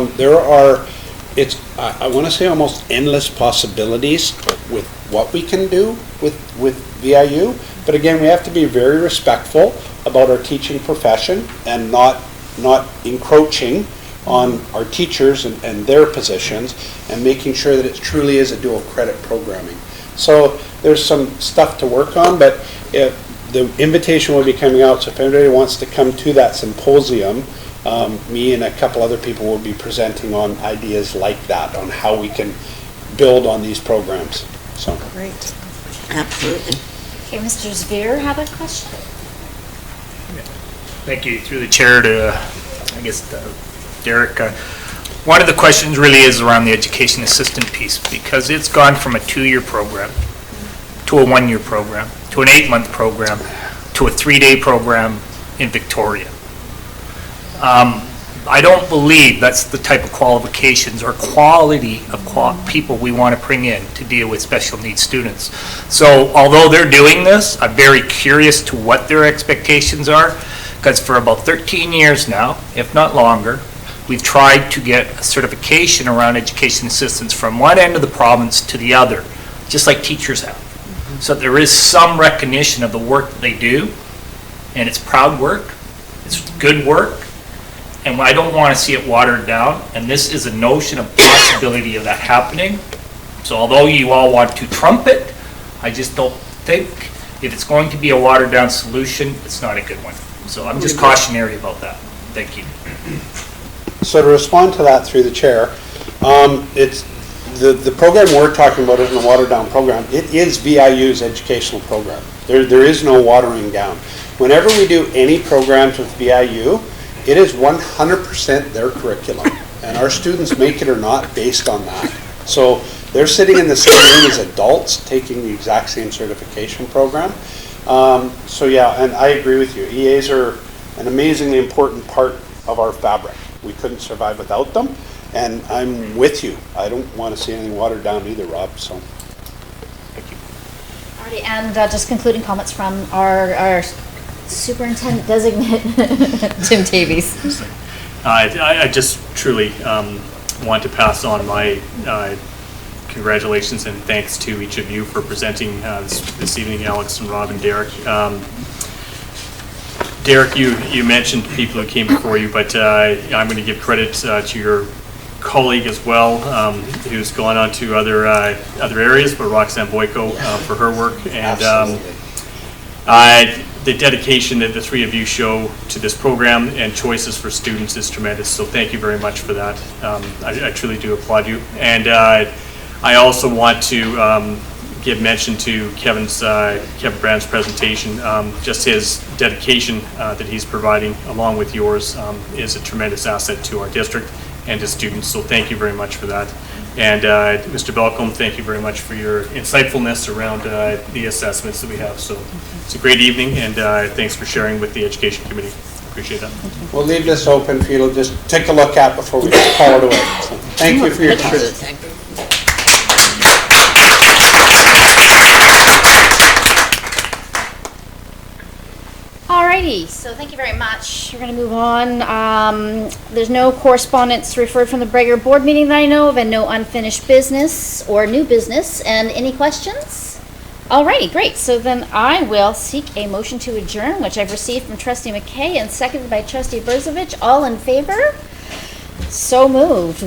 want to say almost endless possibilities with what we can do with BIU. But again, we have to be very respectful about our teaching profession and not encroaching on our teachers and their positions, and making sure that it truly is a dual credit programming. So there's some stuff to work on, but the invitation will be coming out, so if anybody wants to come to that symposium, me and a couple other people will be presenting on ideas like that, on how we can build on these programs. So Great. Absolutely. Okay, Mr. Zvir, have a question? Thank you. Through the chair to, I guess, Derek. One of the questions really is around the education assistant piece, because it's gone from a 2-year program to a 1-year program to an 8-month program to a 3-day program in Victoria. I don't believe that's the type of qualifications or quality of people we want to bring in to deal with special needs students. So although they're doing this, I'm very curious to what their expectations are, because for about 13 years now, if not longer, we've tried to get a certification around education assistants from one end of the province to the other, just like teachers have. So there is some recognition of the work that they do, and it's proud work, it's good work, and I don't want to see it watered down, and this is a notion of possibility of that happening. So although you all want to trump it, I just don't think if it's going to be a watered down solution, it's not a good one. So I'm just cautionary about that. Thank you. So to respond to that through the chair, it's the program we're talking about isn't a watered down program. It is VIU's educational program. There is no watering down. Whenever we do any programs with VIU, it is 100% their curriculum, and our students make it or not based on that. So they're sitting in the same room as adults taking the exact same certification program. So yeah, and I agree with you. EAs are an amazingly important part of our fabric. We couldn't survive without them, and I'm with you. I don't want to see anything watered down either, Rob, so. Thank you. Alrighty, and just concluding comments from our superintendent designate, Tim Davies. I just truly want to pass on my congratulations and thanks to each of you for presenting this evening, Alex and Rob and Derek. Derek, you mentioned people who came before you, but I'm going to give credit to your colleague as well, who's gone on to other areas, but Rcmp for her work, and the dedication that the three of you show to this program and choices for students is tremendous. So thank you very much for that. I truly do applaud you. And I also want to give mention to Kevin Brand's presentation. Just his dedication that he's providing along with yours is a tremendous asset to our district and to students. So thank you very much for that. And Mr. Belcombe, thank you very much for your insightfulness around the assessments that we have. So it's a great evening, and thanks for sharing with the Education Committee. Appreciate that. We'll leave this open for you to just take a look at before we call it away. So thank you for your time. Alrighty, so thank you very much. We're going to move on. There's no correspondence referred from the regular board meeting that I know of, and no unfinished business or new business. And any questions? Alrighty, great. So then I will seek a motion to adjourn, which I've received from Trustee McKay and seconded by Trustee Berzovich. All in favor? So moved.